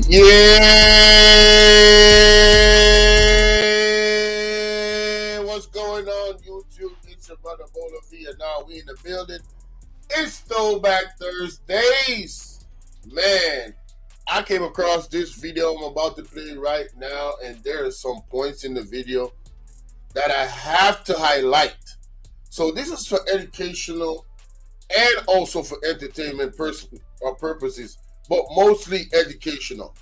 Yeah, what's going on YouTube? It's your brother Bolo V&R. We in the building. It's Throwback Thursdays. Man, I came across this video I'm about to play right now, and there are some points in the video that I have to highlight. So this is for educational and also for entertainment purposes, but mostly educational.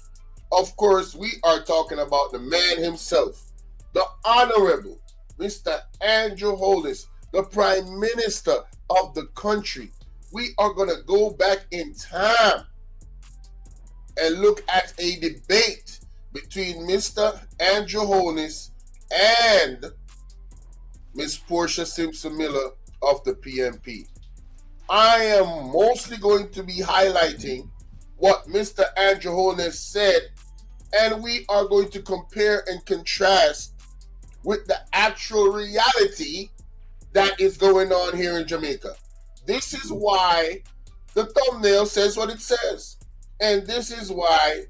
Of course, we are talking about the man himself, the Honorable Mr. Andrew Holness, the Prime Minister of the country. We are going to go back in time and look at a debate between Mr. Andrew Holness and Miss Portia Simpson Miller of the PMP. I am mostly going to be highlighting what Mr. Andrew Holness said, and we are going to compare and contrast with the actual reality that is going on here in Jamaica. This is why the thumbnail says what it says, and this is why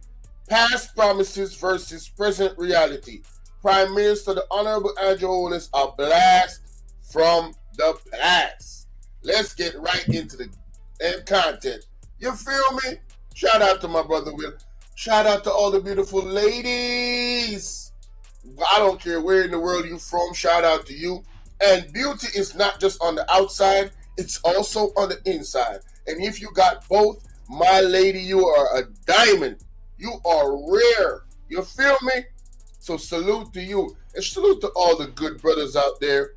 past promises versus present reality. Prime Minister, the Honorable Andrew Holness, a blast from the past. Let's get right into the content. You feel me? Shout out to my brother Will. Shout out to all the beautiful ladies. I don't care where in the world you're from. Shout out to you. And beauty is not just on the outside. It's also on the inside. And if you got both, my lady, you are a diamond. You are rare. You feel me? So salute to you. And salute to all the good brothers out there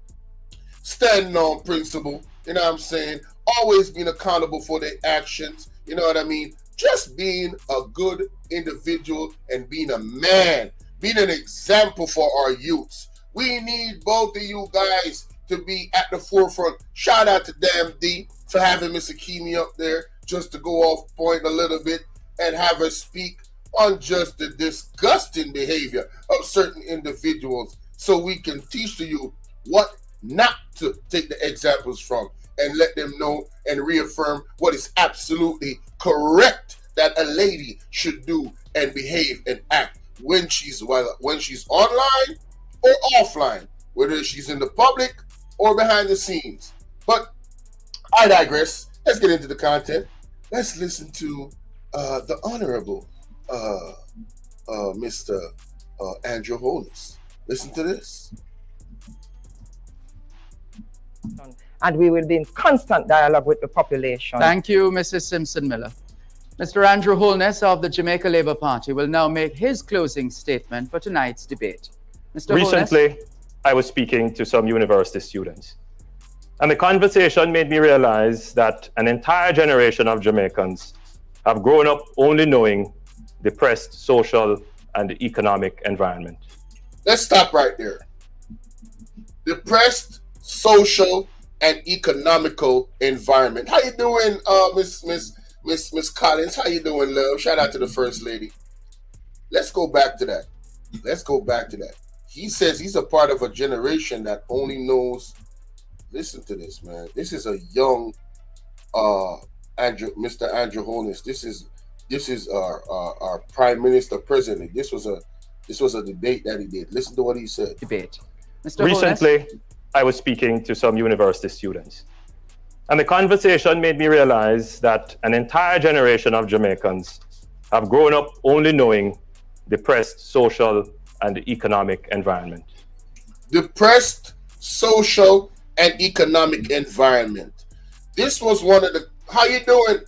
standing on principle. You know what I'm saying? Always being accountable for their actions. You know what I mean? Just being a good individual and being a man. Being an example for our youths. We need both of you guys to be at the forefront. Shout out to Damn D for having Miss Akimi up there just to go off point a little bit and have her speak on just the disgusting behavior of certain individuals so we can teach to you what not to take the examples from and let them know and reaffirm what is absolutely correct that a lady should do and behave and act when she's online or offline, whether she's in the public or behind the scenes. But I digress. Let's get into the content. Let's listen to the Honorable Mr. Andrew Holness. Listen to this. And we will be in constant dialogue with the population. Thank you, Mrs. Simpson Miller. Mr. Andrew Holness of the Jamaica Labour Party will now make his closing statement for tonight's debate. Mr. Recently, Holness? I was speaking to some university students, and the conversation made me realize that an entire generation of Jamaicans have grown up only knowing depressed social and economic environment. Let's stop right there. Depressed social and economical environment. How you doing, Miss Collins? How you doing, love? Shout out to the First Lady. Let's go back to that. He says he's a part of a generation that only knows. Listen to this, man. This is a young Mr. Andrew Holness. This is our Prime Minister President. This was a debate that he did. Listen to what he said. Debate. Mr. Recently, Holness? I was speaking to some university students, and the conversation made me realize that an entire generation of Jamaicans have grown up only knowing depressed social and economic environment. Depressed social and economic environment. This was one of the. How you doing?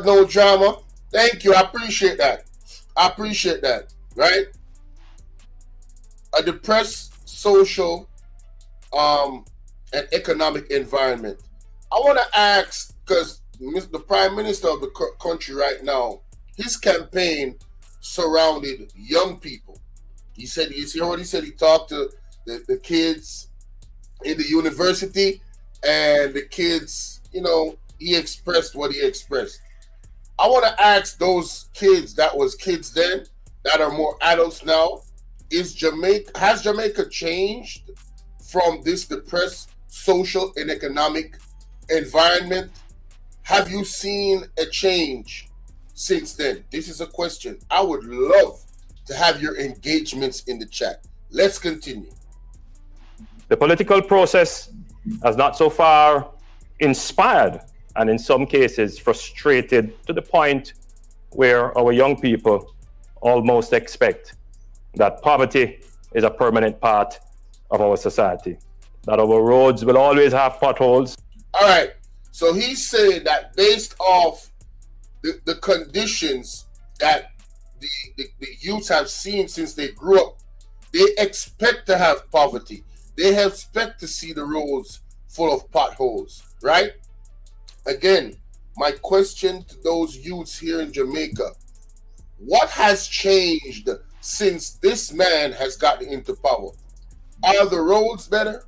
No drama. Thank you. I appreciate that. Right? A depressed social and economic environment. I want to ask, because the Prime Minister of the country right now, his campaign surrounded young people. He said, you see what he said? He talked to the kids in the university, and the kids, he expressed what he expressed. I want to ask those kids that was kids then, that are more adults now, has Jamaica changed from this depressed social and economic environment? Have you seen a change since then? This is a question. I would love to have your engagements in the chat. Let's continue. The political process has not so far inspired and in some cases frustrated to the point where our young people almost expect that poverty is a permanent part of our society, that our roads will always have potholes. All right, so he said that based off the conditions that the youths have seen since they grew up, they expect to have poverty. They expect to see the roads full of potholes, right? Again, my question to those youths here in Jamaica, what has changed since this man has gotten into power? Are the roads better?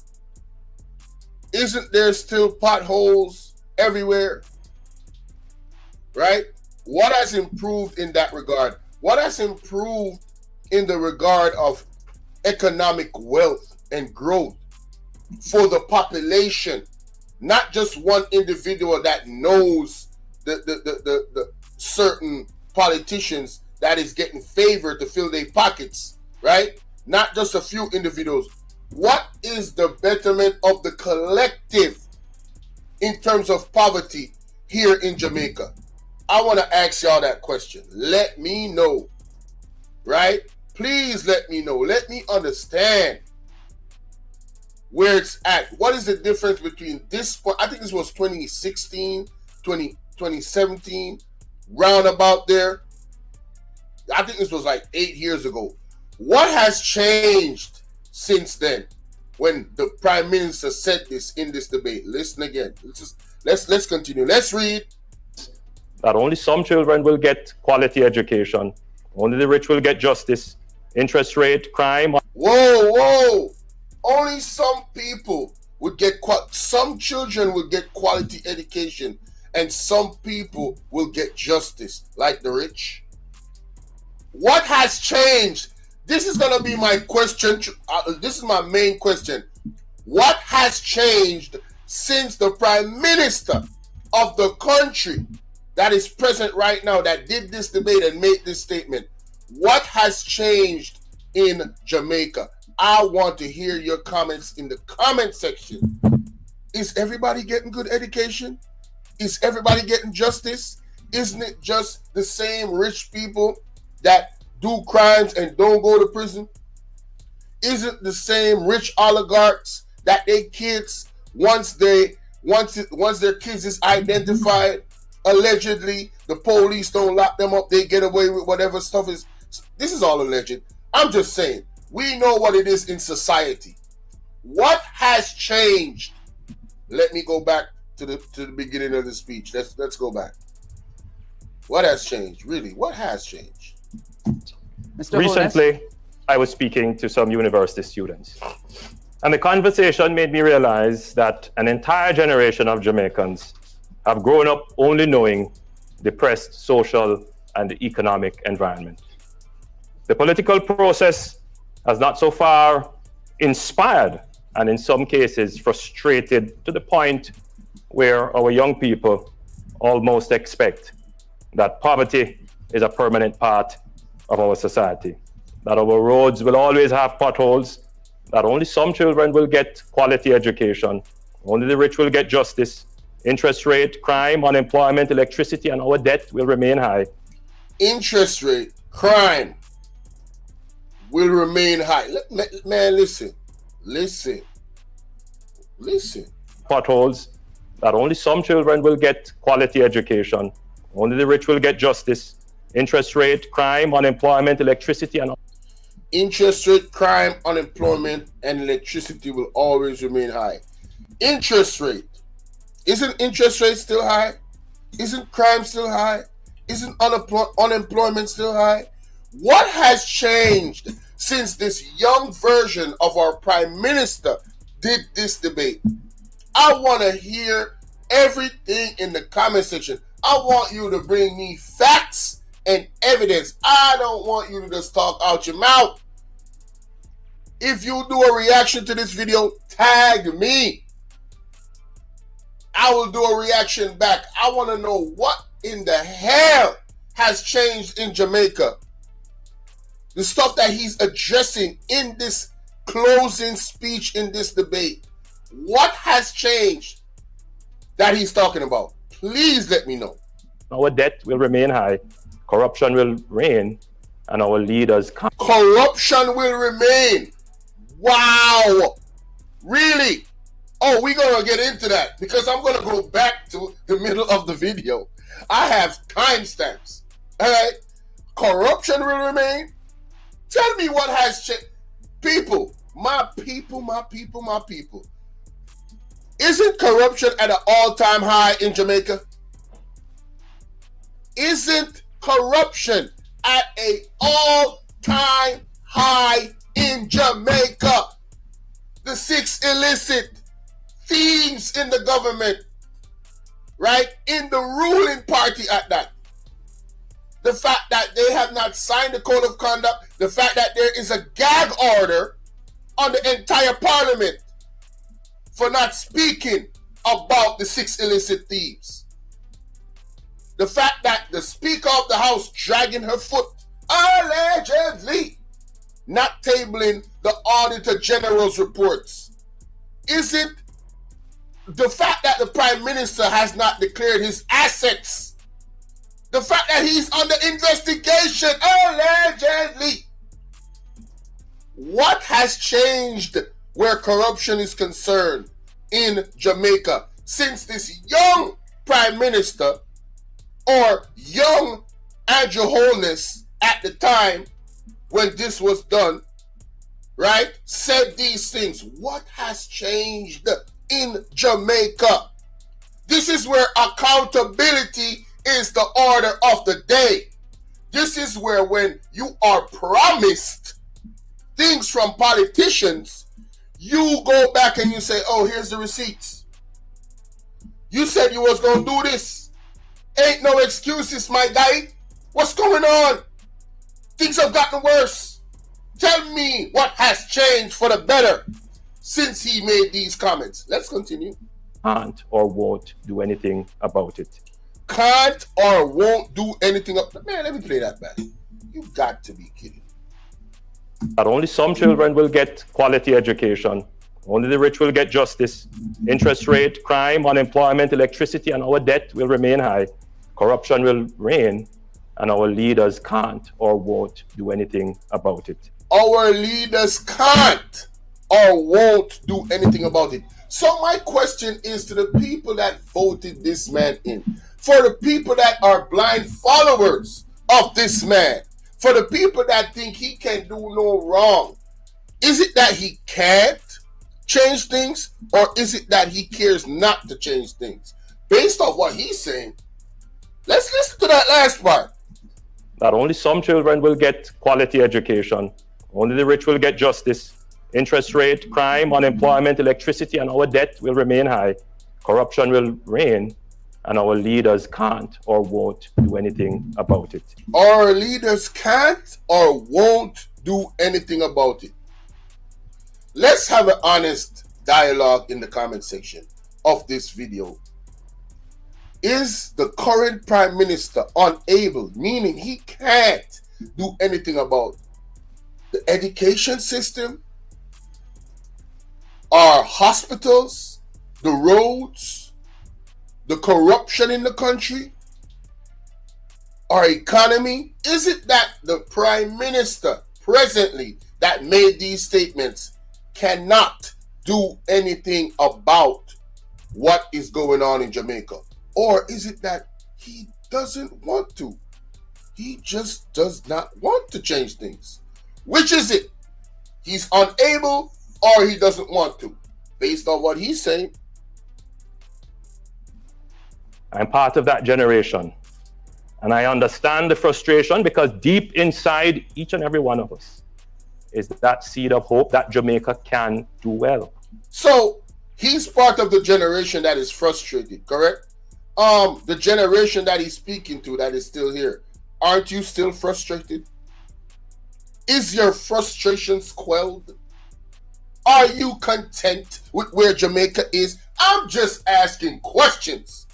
Isn't there still potholes everywhere? Right? What has improved in that regard? What has improved in the regard of economic wealth and growth for the population? Not just one individual that knows the certain politicians that is getting favored to fill their pockets, right? Not just a few individuals. What is the betterment of the collective in terms of poverty here in Jamaica? I want to ask y'all that question. Let me know, right? Please let me know. Let me understand where it's at. What is the difference between this point? I think this was 2016, 2017, roundabout there. I think this was like 8 years ago. What has changed since then when the Prime Minister said this in this debate? Listen again. Let's continue. Let's read. That only some children will get quality education. Only the rich will get justice. Interest rate, crime. Whoa. Only some people would get, some children will get quality education, and some people will get justice, like the rich. What has changed? This is going to be my question. This is my main question. What has changed since the Prime Minister of the country that is present right now, that did this debate and made this statement? What has changed in Jamaica? I want to hear your comments in the comment section. Is everybody getting good education? Is everybody getting justice? Isn't it just the same rich people that do crimes and don't go to prison? Isn't the same rich oligarchs that they kids, once their kids is identified, allegedly, the police don't lock them up, they get away with whatever stuff is. This is all alleged. I'm just saying, we know what it is in society. What has changed? Let me go back to the beginning of the speech. Let's go back. What has changed? Really, what has changed? Mr. Recently, Holness? I was speaking to some university students, and the conversation made me realize that an entire generation of Jamaicans have grown up only knowing depressed social and economic environment. The political process has not so far inspired and in some cases frustrated to the point where our young people almost expect that poverty is a permanent part of our society, that our roads will always have potholes, that only some children will get quality education, only the rich will get justice, interest rate, crime, unemployment, electricity, and our debt will remain high. Interest rate, crime will remain high. Man, listen. Potholes, that only some children will get quality education, only the rich will get justice, interest rate, crime, unemployment, electricity, and interest rate, crime, unemployment, and electricity will always remain high. Interest rate. Isn't interest rate still high? Isn't crime still high? Isn't unemployment still high? What has changed since this young version of our Prime Minister did this debate? I want to hear everything in the comment section. I want you to bring me facts and evidence. I don't want you to just talk out your mouth. If you do a reaction to this video, tag me. I will do a reaction back. I want to know what in the hell has changed in Jamaica? The stuff that he's addressing in this closing speech in this debate. What has changed that he's talking about? Please let me know. Our debt will remain high, corruption will reign, and our leaders can't. Corruption will remain. Wow. Really? Oh, we're going to get into that because I'm going to go back to the middle of the video. I have timestamps. All right? Corruption will remain. Tell me what has changed. People, my people. Isn't corruption at an all-time high in Jamaica? Isn't corruption at an all-time high in Jamaica? The 6 illicit thieves in the government, right? In the ruling party at that. The fact that they have not signed the code of conduct, the fact that there is a gag order on the entire parliament for not speaking about the 6 illicit thieves. The fact that the Speaker of the House dragging her foot, allegedly, not tabling the Auditor General's reports. Isn't the fact that the Prime Minister has not declared his assets, the fact that he's under investigation, allegedly. What has changed where corruption is concerned in Jamaica since this young Prime Minister or young Andrew Holness at the time when this was done, right, said these things? What has changed in Jamaica? This is where accountability is the order of the day. This is where when you are promised things from politicians, you go back and you say, oh, here's the receipts. You said you was going to do this. Ain't no excuses, my guy. What's going on? Things have gotten worse. Tell me what has changed for the better since he made these comments. Let's continue. Can't or won't do anything about it. Can't or won't do anything up. Man, let me play that back. You got to be kidding. That only some children will get quality education. Only the rich will get justice. Interest rate, crime, unemployment, electricity, and our debt will remain high. Corruption will reign, and our leaders can't or won't do anything about it. Our leaders can't or won't do anything about it. So my question is to the people that voted this man in, for the people that are blind followers of this man, for the people that think he can do no wrong, is it that he can't change things, or is it that he cares not to change things? Based on what he's saying, let's listen to that last part. That only some children will get quality education. Only the rich will get justice. Interest rate, crime, unemployment, electricity, and our debt will remain high. Corruption will reign, and our leaders can't or won't do anything about it. Our leaders can't or won't do anything about it. Let's have an honest dialogue in the comment section of this video. Is the current Prime Minister unable, meaning he can't do anything about the education system, our hospitals, the roads, the corruption in the country, our economy? Is it that the Prime Minister presently that made these statements cannot do anything about what is going on in Jamaica? Or is it that he doesn't want to? He just does not want to change things. Which is it? He's unable or he doesn't want to, based on what he's saying. I'm part of that generation. And I understand the frustration because deep inside each and every one of us is that seed of hope that Jamaica can do well. So he's part of the generation that is frustrated, correct? The generation that he's speaking to that is still here. Aren't you still frustrated? Is your frustrations quelled? Are you content with where Jamaica is? I'm just asking questions.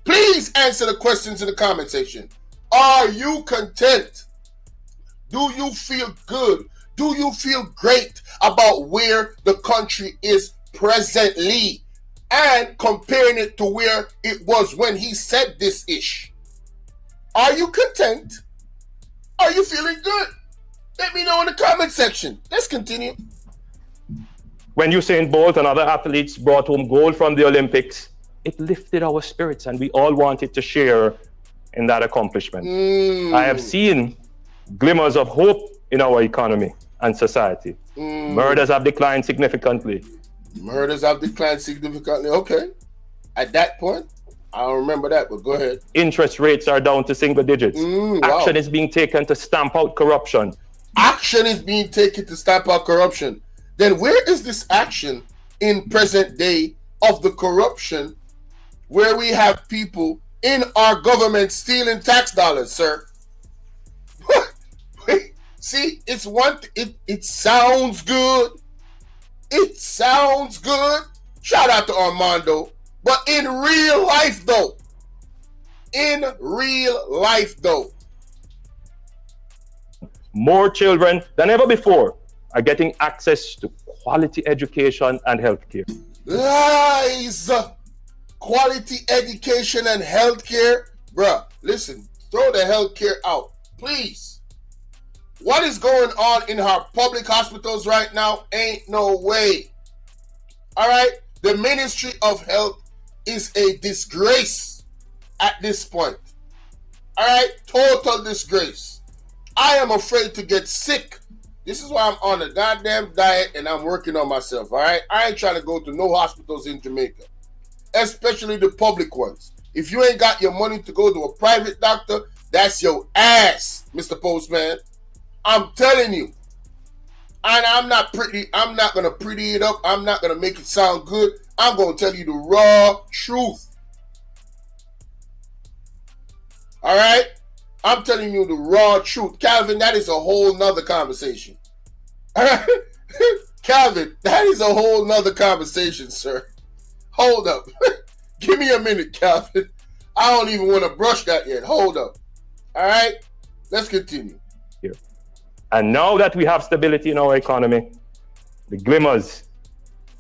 Please answer the questions in the comment section. Are you content? Do you feel good? Do you feel great about where the country is presently and comparing it to where it was when he said this ish? Are you content? Are you feeling good? Let me know in the comment section. Let's continue. When Usain Bolt and other athletes brought home gold from the Olympics, it lifted our spirits and we all wanted to share in that accomplishment. I have seen glimmers of hope in our economy and society. Murders have declined significantly. Murders have declined significantly. Okay. At that point, I don't remember that, but go ahead. Interest rates are down to single digits. Action is being taken to stamp out corruption. Action is being taken to stamp out corruption. Then where is this action in present day of the corruption where we have people in our government stealing tax dollars, sir? See, it's one. It sounds good. It sounds good. Shout out to Armando. But in real life, though, more children than ever before are getting access to quality education and healthcare. Lies. Quality education and healthcare. Bruh, listen, throw the healthcare out, please. What is going on in our public hospitals right now? Ain't no way. All right? The Ministry of Health is a disgrace at this point. All right? Total disgrace. I am afraid to get sick. This is why I'm on a goddamn diet and I'm working on myself. All right? I ain't trying to go to no hospitals in Jamaica, especially the public ones. If you ain't got your money to go to a private doctor, that's your ass, Mr. Postman. I'm telling you. And I'm not going to pretty it up. I'm not going to make it sound good. I'm going to tell you the raw truth. All right? I'm telling you the raw truth. Calvin, that is a whole nother conversation. All right? Calvin, that is a whole nother conversation, sir. Hold up. Give me a minute, Calvin. I don't even want to brush that yet. Hold up. All right? Let's continue. Here. And now that we have stability in our economy, the glimmers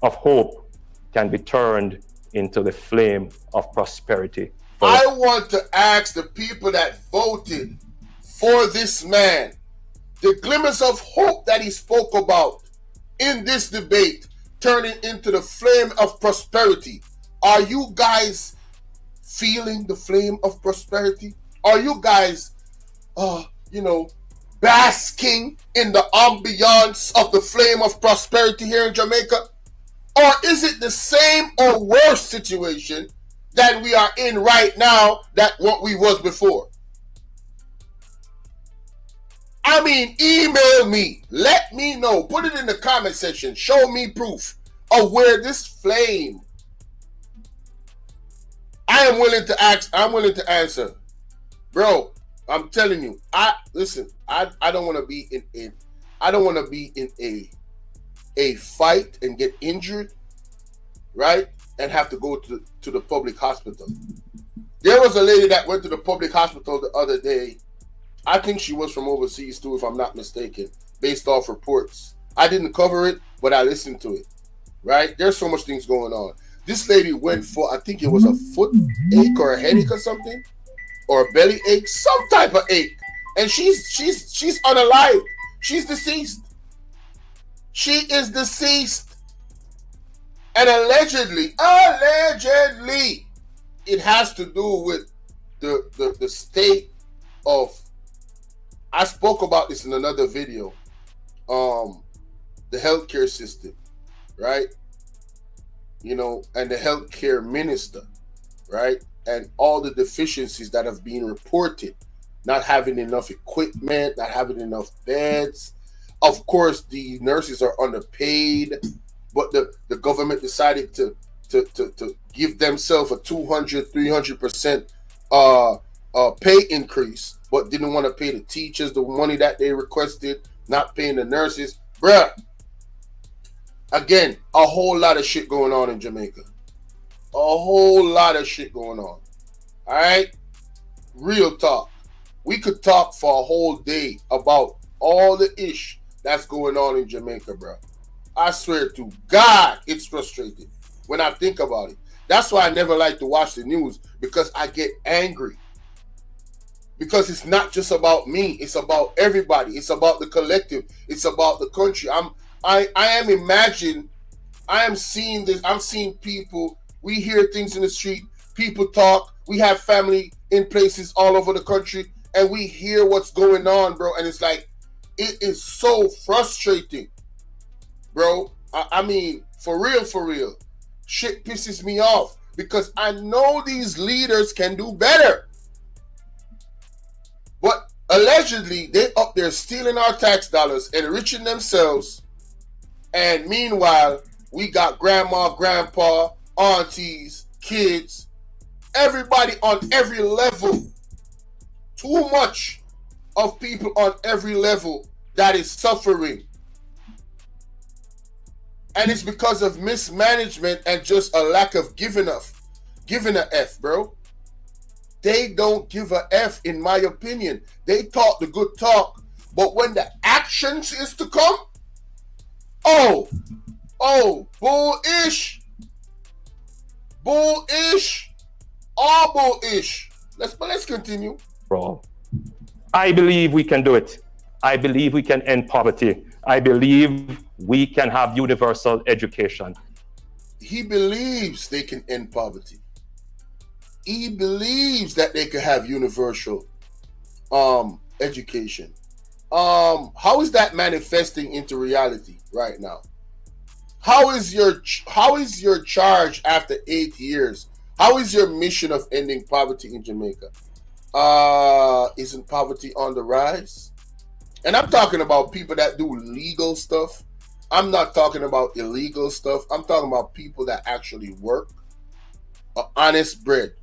of hope can be turned into the flame of prosperity. I want to ask the people that voted for this man, the glimmers of hope that he spoke about in this debate, turning into the flame of prosperity. Are you guys feeling the flame of prosperity? Are you guys, basking in the ambiance of the flame of prosperity here in Jamaica? Or is it the same or worse situation that we are in right now than what we was before? I mean, email me. Let me know. Put it in the comment section. Show me proof of where this flame. I am willing to ask. I'm willing to answer. Bro, I'm telling you. I don't want to be in a fight and get injured, right? And have to go to the public hospital. There was a lady that went to the public hospital the other day. I think she was from overseas too, if I'm not mistaken, based off reports. I didn't cover it, but I listened to it, right? There's so much things going on. This lady went for, I think it was a foot ache or a headache or something, or a belly ache, some type of ache. And she's unalive. She's deceased. She is deceased. And allegedly, it has to do with the state of, I spoke about this in another video, the healthcare system, right? And the healthcare minister, right? And all the deficiencies that have been reported, not having enough equipment, not having enough beds. Of course, the nurses are underpaid, but the government decided to give themselves a 200-300% pay increase, but didn't want to pay the teachers the money that they requested, not paying the nurses. Bruh, again, a whole lot of shit going on in Jamaica. A whole lot of shit going on. All right? Real talk. We could talk for a whole day about all the ish that's going on in Jamaica, bro. I swear to God, it's frustrating when I think about it. That's why I never like to watch the news, because I get angry. Because it's not just about me, it's about everybody. It's about the collective. It's about the country. I am seeing this. I'm seeing people. We hear things in the street. People talk. We have family in places all over the country, and we hear what's going on, bro. And it's like, it is so frustrating, bro. I mean, for real. Shit pisses me off because I know these leaders can do better. But allegedly, they up there stealing our tax dollars, enriching themselves. And meanwhile, we got grandma, grandpa, aunties, kids, everybody on every level. Too much of people on every level that is suffering. And it's because of mismanagement and just a lack of giving a F, bro. They don't give a F, in my opinion. They talk the good talk, but when the actions is to come, bullish. All bullish. Let's continue. Bro, I believe we can do it. I believe we can end poverty. I believe we can have universal education. He believes they can end poverty. He believes that they can have universal education. How is that manifesting into reality right now? How is your charge after 8 years? How is your mission of ending poverty in Jamaica? Isn't poverty on the rise? And I'm talking about people that do legal stuff. I'm not talking about illegal stuff. I'm talking about people that actually work honest bread.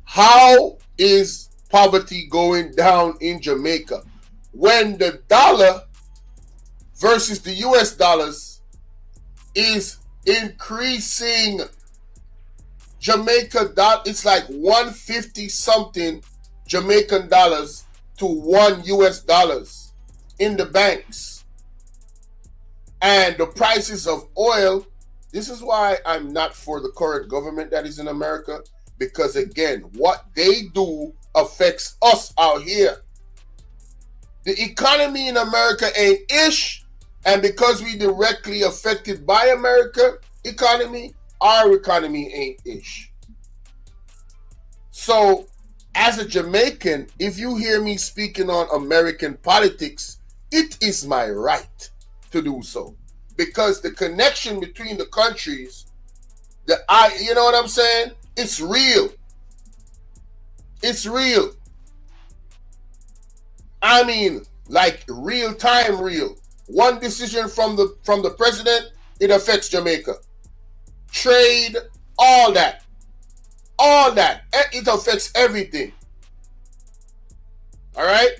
How is poverty going down in Jamaica when the dollar versus the US dollars is increasing? Jamaica, it's like 150 something Jamaican dollars to $1 US in the banks. And the prices of oil, this is why I'm not for the current government that is in America, because again, what they do affects us out here. The economy in America ain't ish, and because we directly affected by America economy, our economy ain't ish. So, as a Jamaican, if you hear me speaking on American politics, it is my right to do so. Because the connection between the countries, you know what I'm saying? It's real. It's real. I mean, like real time real. One decision from the president, it affects Jamaica. Trade, all that. All that. It affects everything. All right?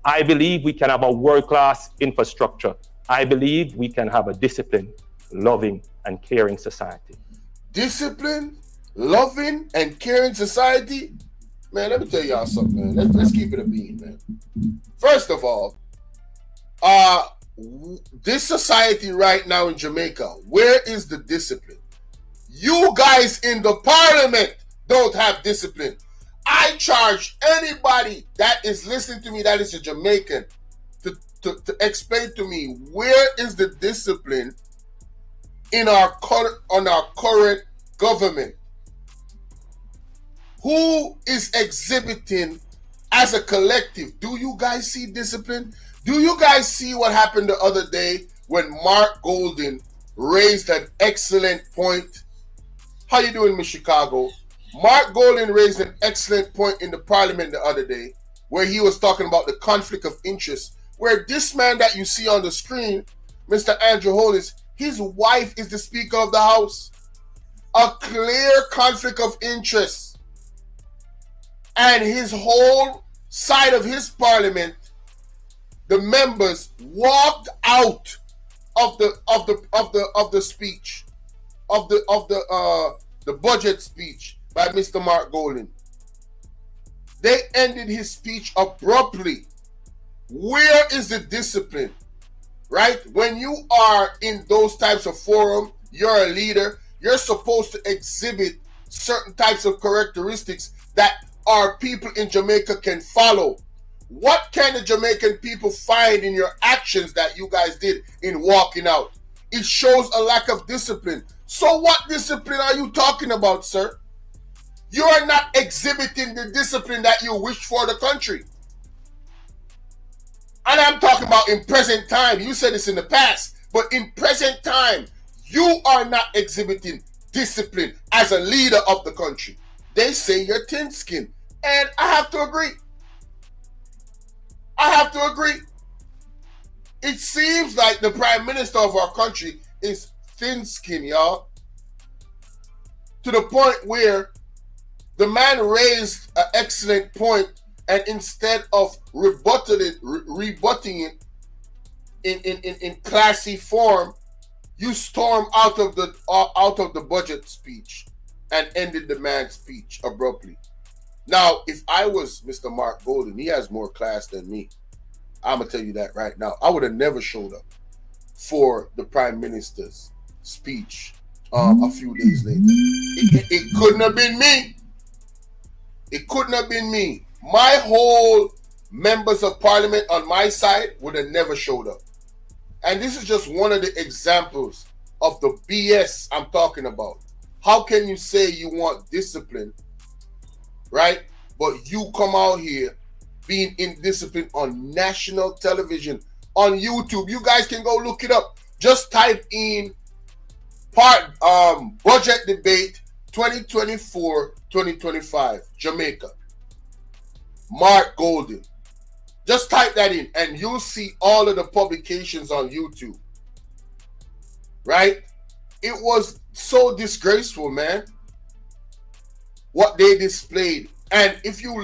I believe we can have a world-class infrastructure. I believe we can have a disciplined, loving, and caring society. Disciplined, loving, and caring society? Man, let me tell y'all something, man. Let's keep it a bean, man. First of all, this society right now in Jamaica, where is the discipline? You guys in the parliament don't have discipline. I charge anybody that is listening to me that is a Jamaican to explain to me, where is the discipline in our current government? Who is exhibiting as a collective? Do you guys see discipline? Do you guys see what happened the other day when Mark Golden raised an excellent point? How you doing, Miss Chicago? Mark Golden raised an excellent point in the parliament the other day where he was talking about the conflict of interest, where this man that you see on the screen, Mr. Andrew Holness, his wife is the Speaker of the House. A clear conflict of interest. And his whole side of his parliament, the members walked out of the speech, of the budget speech by Mr. Mark Golden. They ended his speech abruptly. Where is the discipline? Right? When you are in those types of forum, you're a leader, you're supposed to exhibit certain types of characteristics that our people in Jamaica can follow. What can the Jamaican people find in your actions that you guys did in walking out? It shows a lack of discipline. So what discipline are you talking about, sir? You are not exhibiting the discipline that you wish for the country. And I'm talking about in present time. You said this in the past, but in present time, you are not exhibiting discipline as a leader of the country. They say you're thin-skinned, and I have to agree. I have to agree. It seems like the prime minister of our country is thin-skinned, y'all. To the point where the man raised an excellent point, and instead of rebutting it in classy form, you storm out of the budget speech and ended the man's speech abruptly. Now, if I was Mr. Mark Golden, he has more class than me. I'm going to tell you that right now. I would have never showed up for the Prime Minister's speech a few days later. It couldn't have been me. It couldn't have been me. My whole members of parliament on my side would have never showed up. And this is just one of the examples of the BS I'm talking about. How can you say you want discipline, right? But you come out here being indisciplined on national television, on YouTube. You guys can go look it up. Just type in budget debate 2024-2025 Jamaica. Mark Golden. Just type that in and you'll see all of the publications on YouTube. Right? It was so disgraceful, man. What they displayed. And if you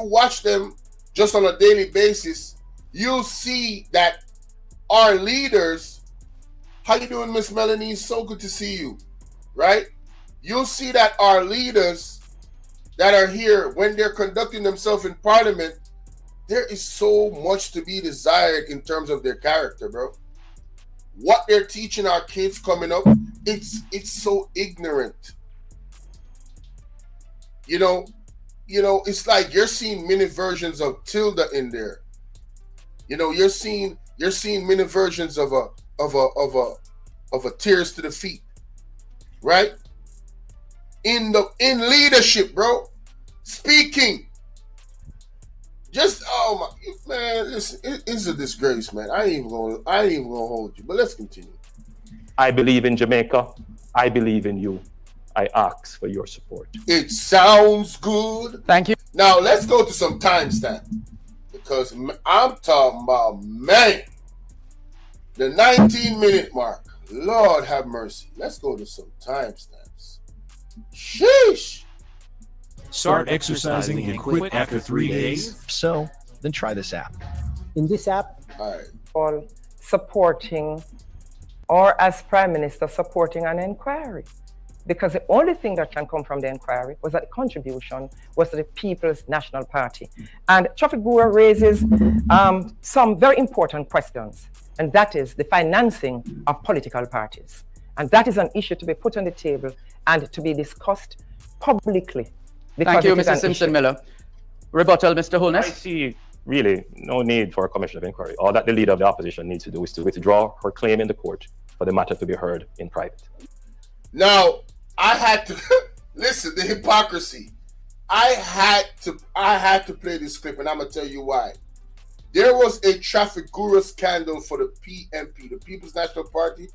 watch them just on a daily basis, you'll see that our leaders, how you doing, Miss Melanie? So good to see you. Right? You'll see that our leaders that are here, when they're conducting themselves in parliament, there is so much to be desired in terms of their character, bro. What they're teaching our kids coming up, it's so ignorant. You know, it's like you're seeing mini versions of Tilda in there. You know, you're seeing mini versions of a Tears to the Feet, right? In leadership, bro. Speaking. Just man, listen, it's a disgrace, man. I ain't even gonna hold you, but let's continue. I believe in Jamaica. I believe in you. I ask for your support. It sounds good. Thank you. Now let's go to some timestamp, because I'm talking about, man, the 19-minute mark. Lord have mercy. Let's go to some timestamps. Sheesh. Start exercising and quit after 3 days. So, then try this app. In this app, All right. All supporting, or as Prime Minister, supporting an inquiry. Because the only thing that can come from the inquiry was that the contribution was to the People's National Party. And Traffic Bureau raises some very important questions, and that is the financing of political parties. And that is an issue to be put on the table and to be discussed publicly. Thank you, Mr. Simpson-Miller. Rebuttal, Mr. I Holness. see really no need for a commission of inquiry. All that the leader of the opposition needs to do is to withdraw her claim in the court for the matter to be heard in private. Now, I had to listen, the hypocrisy. I had to play this clip, and I'm gonna tell you why. There was a traffic guru scandal for the PNP, the People's National Party.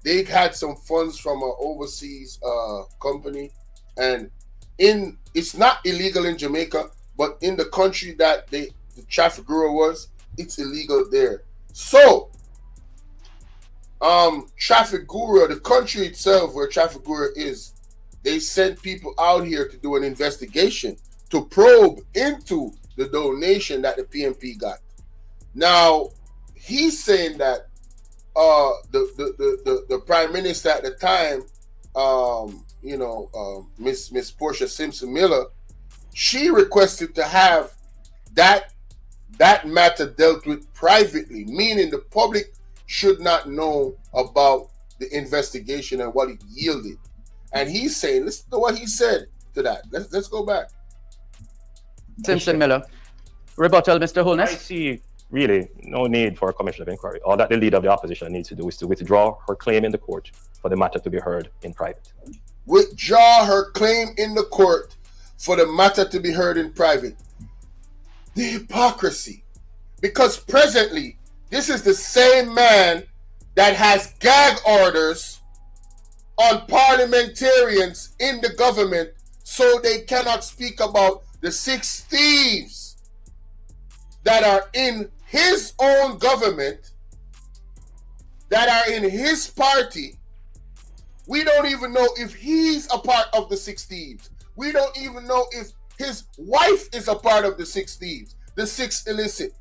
They had some funds from an overseas company, and it's not illegal in Jamaica, but in the country that the traffic guru was, it's illegal there. So, Traffic Guru, the country itself where Traffic Guru is, they sent people out here to do an investigation to probe into the donation that the PNP got. Now, he's saying that the Prime Minister at the time, Miss Portia Simpson Miller, she requested to have that matter dealt with privately, meaning the public should not know about the investigation and what it yielded. And he's saying, listen to what he said to that. Let's go back. Simpson Miller. Rebuttal, Mr. I Holness. see really no need for a commission of inquiry. All that the leader of the opposition needs to do is to withdraw her claim in the court for the matter to be heard in private. Withdraw her claim in the court for the matter to be heard in private. The hypocrisy. Because presently, this is the same man that has gag orders on parliamentarians in the government so they cannot speak about the 6 thieves that are in his own government, that are in his party. We don't even know if he's a part of the 6 thieves. We don't even know if his wife is a part of the 6 thieves, the 6 illicit.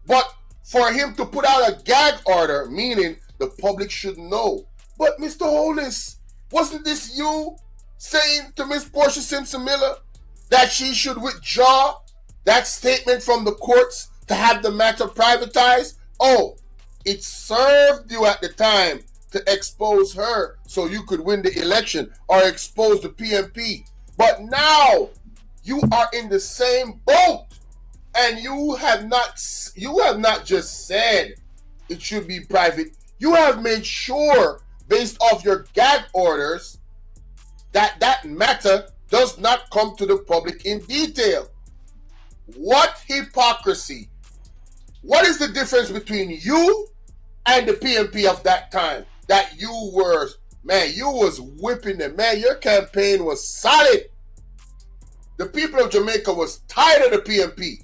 But for him to put out a gag order, meaning the public should know. But Mr. Holness, wasn't this you saying to Miss Portia Simpson Miller that she should withdraw that statement from the courts to have the matter privatized? Oh, it served you at the time to expose her so you could win the election or expose the PMP. But now you are in the same boat. And you have not just said it should be private. You have made sure, based off your gag orders, that matter does not come to the public in detail. What hypocrisy. What is the difference between you and the PMP of that time? That you were, man, you was whipping them. Man, your campaign was solid. The people of Jamaica was tired of the PMP.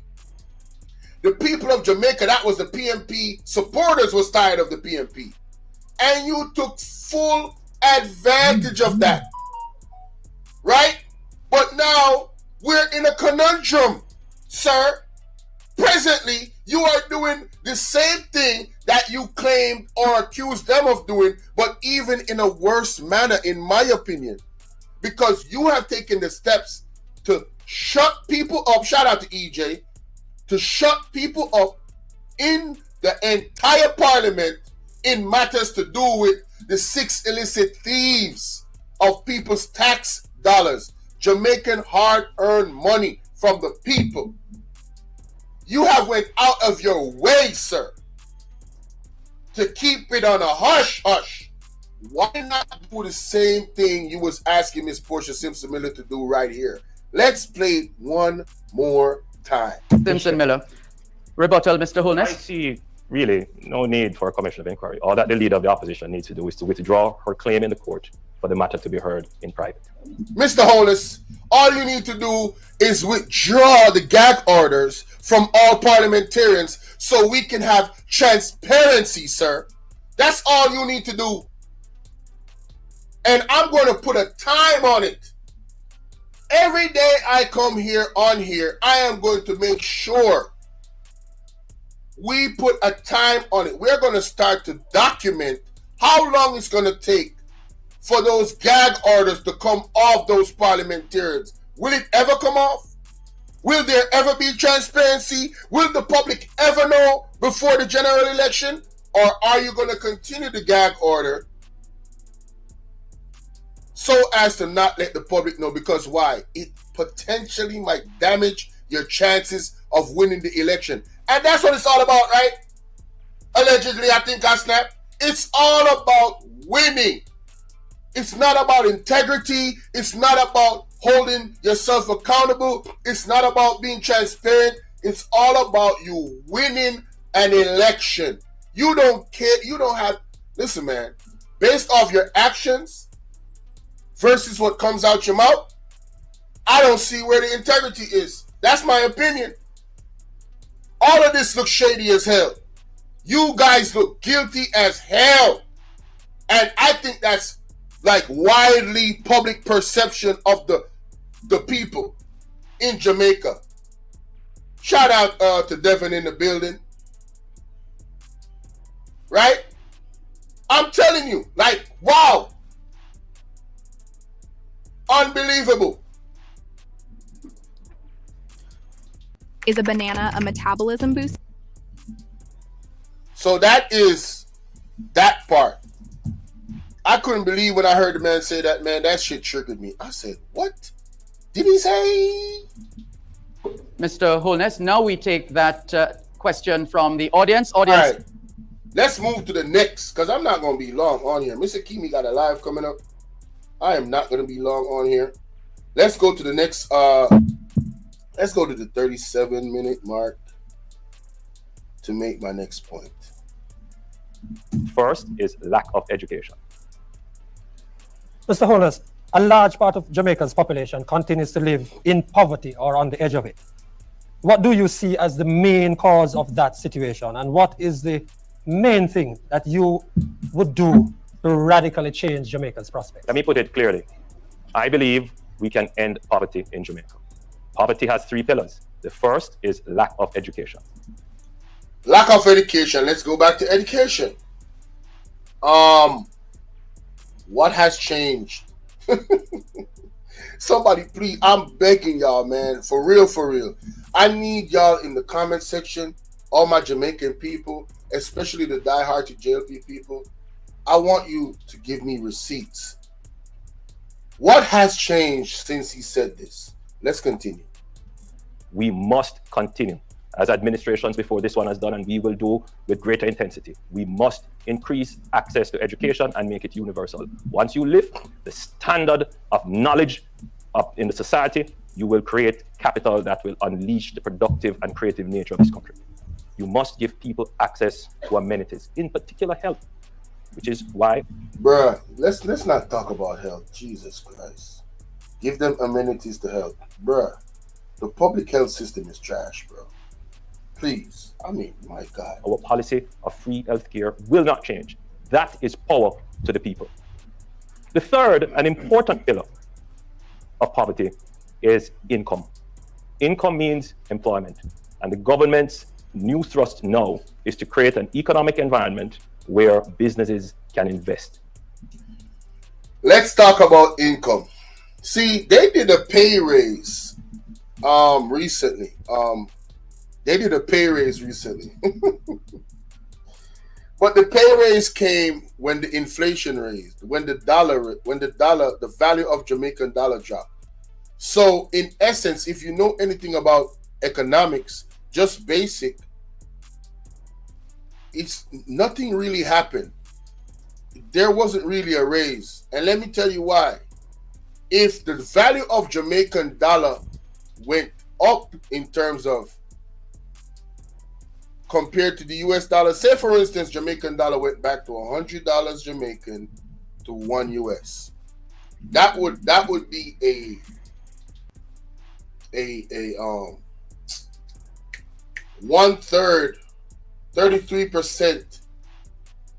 The people of Jamaica, that was the PMP supporters, was tired of the PMP. And you took full advantage of that. Right? But now we're in a conundrum, sir. Presently, you are doing the same thing that you claimed or accused them of doing, but even in a worse manner, in my opinion. Because you have taken the steps to shut people up. Shout out to EJ. To shut people up in the entire parliament in matters to do with the 6 illicit thieves of people's tax dollars, Jamaican hard-earned money from the people. You have went out of your way, sir, to keep it on a hush-hush. Why not do the same thing you was asking Miss Portia Simpson Miller to do right here? Let's play it one more time. Simpson Miller. Rebuttal, Mr. I Holness. see really no need for a commission of inquiry. All that the leader of the opposition needs to do is to withdraw her claim in the court for the matter to be heard in private. Mr. Holness, all you need to do is withdraw the gag orders from all parliamentarians so we can have transparency, sir. That's all you need to do. And I'm going to put a time on it. Every day I come here on here, I am going to make sure we put a time on it. We're going to start to document how long it's going to take for those gag orders to come off those parliamentarians. Will it ever come off? Will there ever be transparency? Will the public ever know before the general election? Or are you going to continue the gag order so as to not let the public know? Because why? It potentially might damage your chances of winning the election. And that's what it's all about, right? Allegedly, I think I snapped. It's all about winning. It's not about integrity. It's not about holding yourself accountable. It's not about being transparent. It's all about you winning an election. You don't care. You don't have... Listen, man. Based off your actions versus what comes out your mouth, I don't see where the integrity is. That's my opinion. All of this looks shady as hell. You guys look guilty as hell. And I think that's like widely public perception of the people in Jamaica. Shout out to Devin in the building. Right? I'm telling you, like, wow. Unbelievable. Is a banana a metabolism booster? So that is that part. I couldn't believe when I heard the man say that, man. That shit triggered me. I said, what did he say? Mr. Holness, now we take that question from the audience. All right. Let's move to the next, because I'm not going to be long on here. Mr. Kimi got a live coming up. I am not going to be long on here. Let's go to the next. Let's go to the 37-minute mark to make my next point. First is lack of education. Mr. Holness, a large part of Jamaica's population continues to live in poverty or on the edge of it. What do you see as the main cause of that situation? And what is the main thing that you would do to radically change Jamaica's prospects? Let me put it clearly. I believe we can end poverty in Jamaica. Poverty has 3 pillars. The first is lack of education. Lack of education. Let's go back to education. What has changed? Somebody, please, I'm begging y'all, man, for real, for real. I need y'all in the comment section, all my Jamaican people, especially the diehard to JLP people. I want you to give me receipts. What has changed since he said this? Let's continue. We must continue, as administrations before this one has done, and we will do with greater intensity. We must increase access to education and make it universal. Once you lift the standard of knowledge up in the society, you will create capital that will unleash the productive and creative nature of this country. You must give people access to amenities, in particular health, which is why... Bruh, let's not talk about health. Jesus Christ. Give them amenities to help. Bruh, the public health system is trash, bro. Please. I mean, my God. Our policy of free healthcare will not change. That is power to the people. The third and important pillar of poverty is income. Income means employment. And the government's new thrust now is to create an economic environment where businesses can invest. Let's talk about income. See, they did a pay raise recently. They did a pay raise recently. But the pay raise came when the inflation raised, when the value of Jamaican dollar dropped. So in essence, if you know anything about economics, just basic, it's nothing really happened. There wasn't really a raise. And let me tell you why. If the value of Jamaican dollar went up in terms of compared to the US dollar, say for instance, Jamaican dollar went back to $100 Jamaican to 1 US. That would be a 1/3, 33%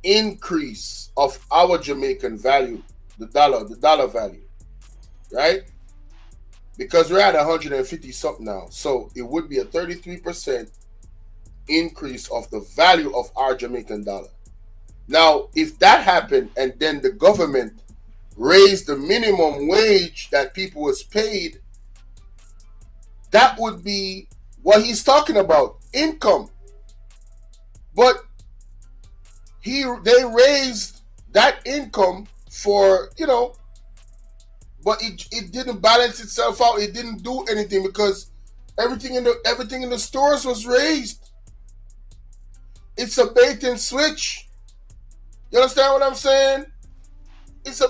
increase of our Jamaican value, the dollar value, right? Because we're at 150 something now. So it would be a 33% increase of the value of our Jamaican dollar. Now, if that happened and then the government raised the minimum wage that people was paid, that would be what he's talking about, income. But they raised that income for, but it didn't balance itself out. It didn't do anything because everything in the stores was raised. It's a bait and switch. You understand what I'm saying? It's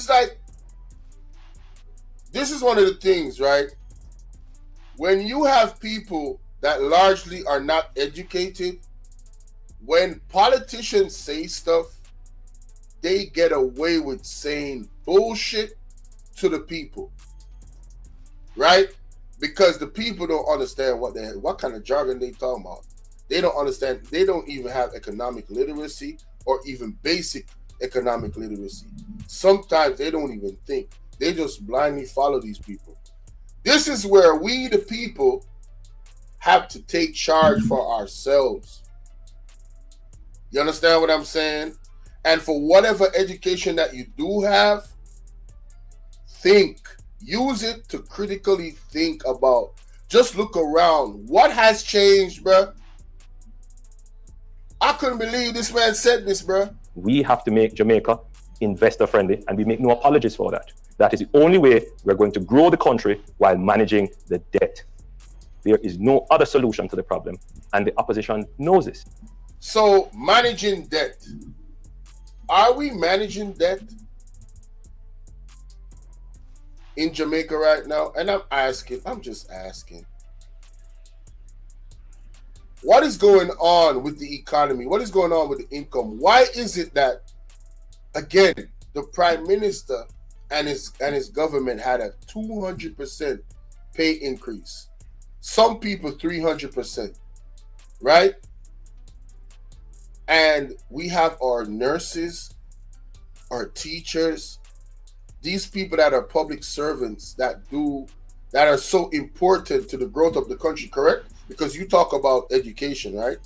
like this is one of the things, right? When you have people that largely are not educated, when politicians say stuff, they get away with saying bullshit to the people, right? Because the people don't understand what kind of jargon they talking about. They don't understand. They don't even have economic literacy or even basic economic literacy. Sometimes they don't even think. They just blindly follow these people. This is where we, the people, have to take charge for ourselves. You understand what I'm saying? And for whatever education that you do have, use it to critically think about Just look around. What has changed, bro? I couldn't believe this man said this, bro. We have to make Jamaica investor friendly, and we make no apologies for that. That is the only way we're going to grow the country while managing the debt. There is no other solution to the problem, and the opposition knows this. So, managing debt. Are we managing debt in Jamaica right now? And I'm just asking. What is going on with the economy? What is going on with the income? Why is it that, again, the Prime Minister and his government had a 200% pay increase? Some people 300%, right? And we have our nurses, our teachers, these people that are public servants that are so important to the growth of the country, correct? Because you talk about education, right?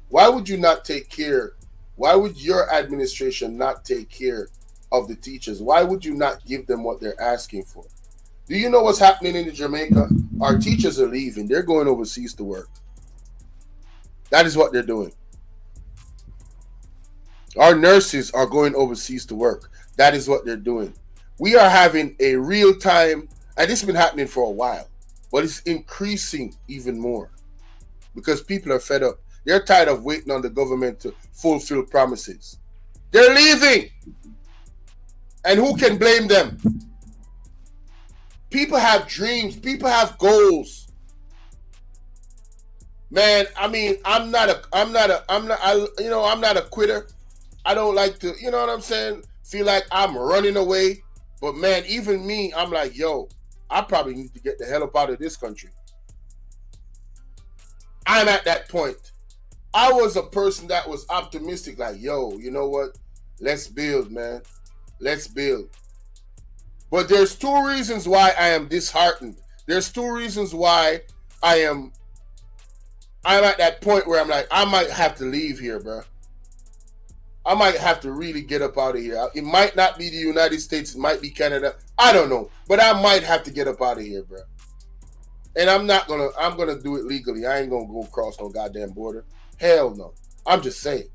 Why would you not take care? Why would your administration not take care of the teachers? Why would you not give them what they're asking for? Do you know what's happening in Jamaica? Our teachers are leaving. They're going overseas to work. That is what they're doing. Our nurses are going overseas to work. That is what they're doing. We are having a real time, and this has been happening for a while, but it's increasing even more because people are fed up. They're tired of waiting on the government to fulfill promises. They're leaving. And who can blame them? People have dreams. People have goals. Man, I mean, I'm not a quitter. I don't like to, you know what I'm saying? Feel like I'm running away. But man, even me, I'm like, yo, I probably need to get the hell up out of this country. I'm at that point. I was a person that was optimistic, like, yo, you know what? Let's build, man. Let's build. But there's two reasons why I am disheartened. There's two reasons why I'm at that point where I'm like, I might have to leave here, bro. I might have to really get up out of here. It might not be the United States. It might be Canada. I don't know. But I might have to get up out of here, bro. And I'm going to do it legally. I ain't going to go across no goddamn border. Hell no. I'm just saying.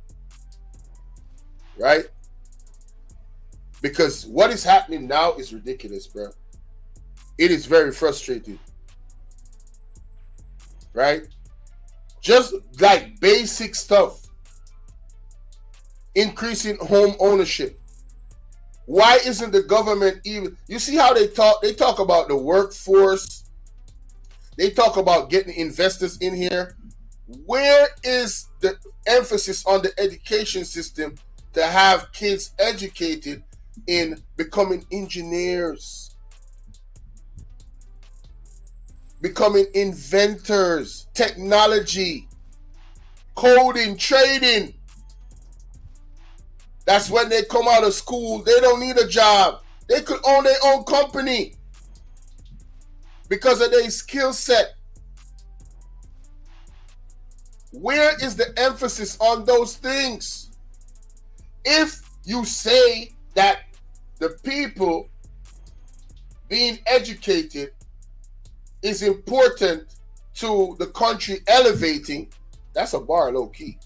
Right? Because what is happening now is ridiculous, bro. It is very frustrating. Right? Just like basic stuff. Increasing home ownership. Why isn't the government even... You see how they talk? They talk about the workforce. They talk about getting investors in here. Where is the emphasis on the education system to have kids educated in becoming engineers, becoming inventors, technology, coding, trading? That's when they come out of school. They don't need a job. They could own their own company because of their skill set. Where is the emphasis on those things? If you say that the people being educated is important to the country elevating, that's a bar low key.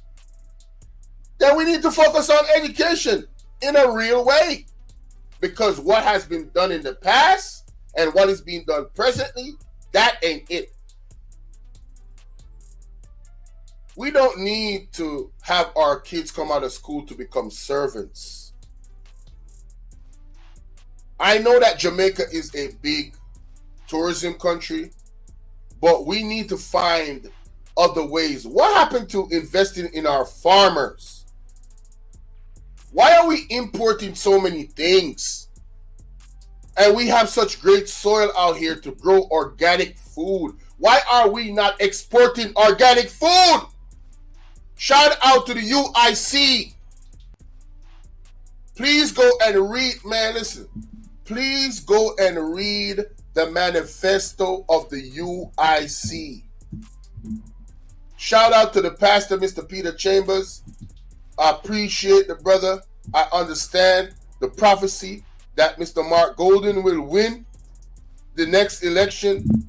Then we need to focus on education in a real way. Because what has been done in the past and what is being done presently, that ain't it. We don't need to have our kids come out of school to become servants. I know that Jamaica is a big tourism country, but we need to find other ways. What happened to investing in our farmers? Why are we importing so many things? And we have such great soil out here to grow organic food. Why are we not exporting organic food? Shout out to the UIC. Please go and read, man, listen. Please go and read the manifesto of the UIC. Shout out to the pastor, Mr. Peter Chambers. I appreciate the brother. I understand the prophecy that Mr. Mark Golden will win the next election.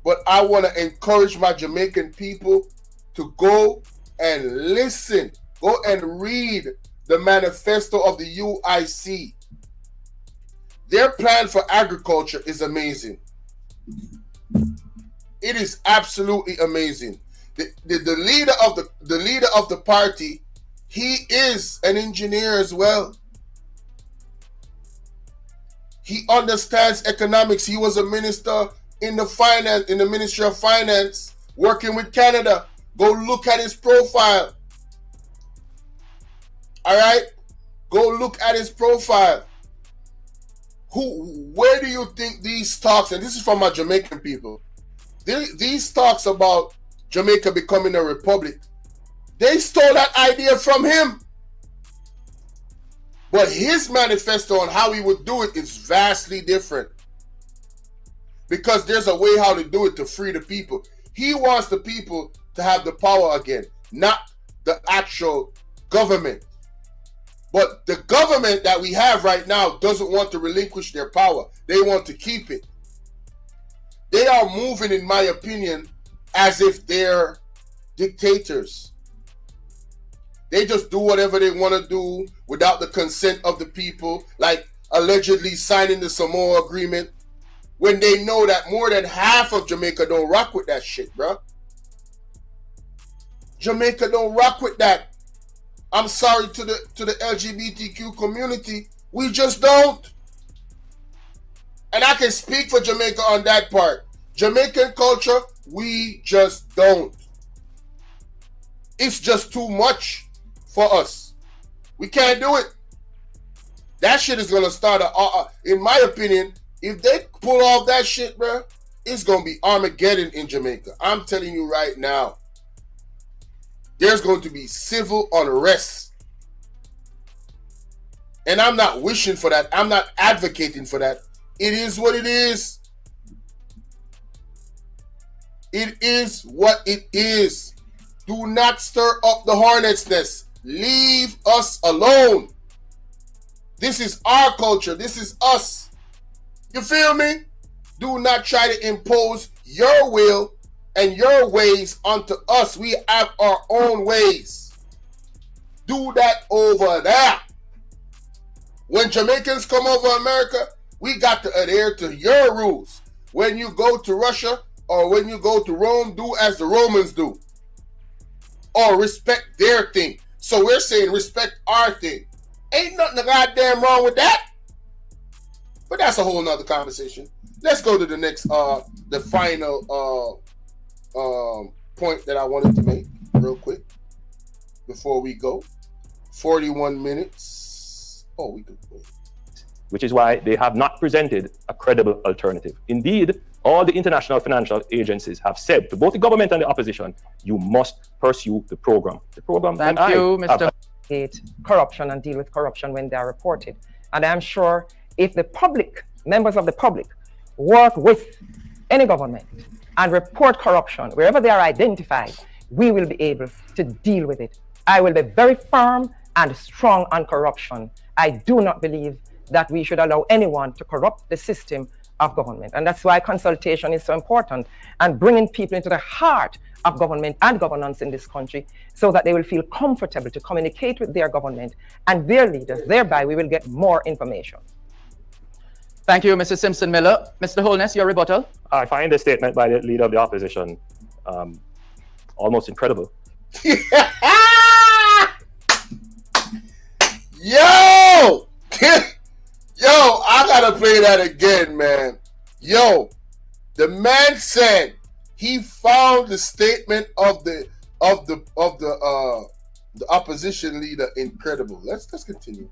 but I want to encourage my Jamaican people to go and listen, go and read the manifesto of the UIC. Their plan for agriculture is amazing. It is absolutely amazing. The leader of the party, he is an engineer as well. He understands economics. He was a minister in the Ministry of Finance, working with Canada. Go look at his profile. All right? Go look at his profile. Where do you think these talks, and this is from my Jamaican people, these talks about Jamaica becoming a republic, they stole that idea from him. But his manifesto on how he would do it is vastly different. Because there's a way how to do it to free the people. He wants the people to have the power again, not the actual government. But the government that we have right now doesn't want to relinquish their power. They want to keep it. They are moving, in my opinion, as if they're dictators. They just do whatever they want to do without the consent of the people, like allegedly signing the Samoa Agreement, when they know that more than half of Jamaica don't rock with that shit, bro. Jamaica don't rock with that. I'm sorry to the LGBTQ community. We just don't. And I can speak for Jamaica on that part. Jamaican culture, we just don't. It's just too much for us. We can't do it. That shit is going to start, in my opinion, if they pull off that shit, bro, it's going to be Armageddon in Jamaica. I'm telling you right now. There's going to be civil unrest. And I'm not wishing for that. I'm not advocating for that. It is what it is. It is what it is. Do not stir up the hornet's nest. Leave us alone. This is our culture. This is us. You feel me? Do not try to impose your will and your ways onto us. We have our own ways. Do that over there. When Jamaicans come over America, we got to adhere to your rules. When you go to Russia or when you go to Rome, do as the Romans do. Or respect their thing. So we're saying respect our thing. Ain't nothing goddamn wrong with that. But that's a whole nother conversation. Let's go to the next, the final point that I wanted to make real quick before we go. 41 minutes. Oh, we could wait. Which is why they have not presented a credible alternative. Indeed, all the international financial agencies have said to both the government and the opposition, you must pursue the program. The program. Thank you, Mr. Corruption and deal with corruption when they are reported. And I'm sure if the public, members of the public, work with any government and report corruption wherever they are identified, we will be able to deal with it. I will be very firm and strong on corruption. I do not believe that we should allow anyone to corrupt the system of government. And that's why consultation is so important, and bringing people into the heart of government and governance in this country so that they will feel comfortable to communicate with their government and their leaders. Thereby, we will get more information. Thank you, Mr. Simpson Miller. Mr. Holness, your rebuttal. I find the statement by the leader of the opposition almost incredible. Yo! Yo, I gotta play that again, man. Yo, the man said he found the statement of the opposition leader incredible. Let's continue.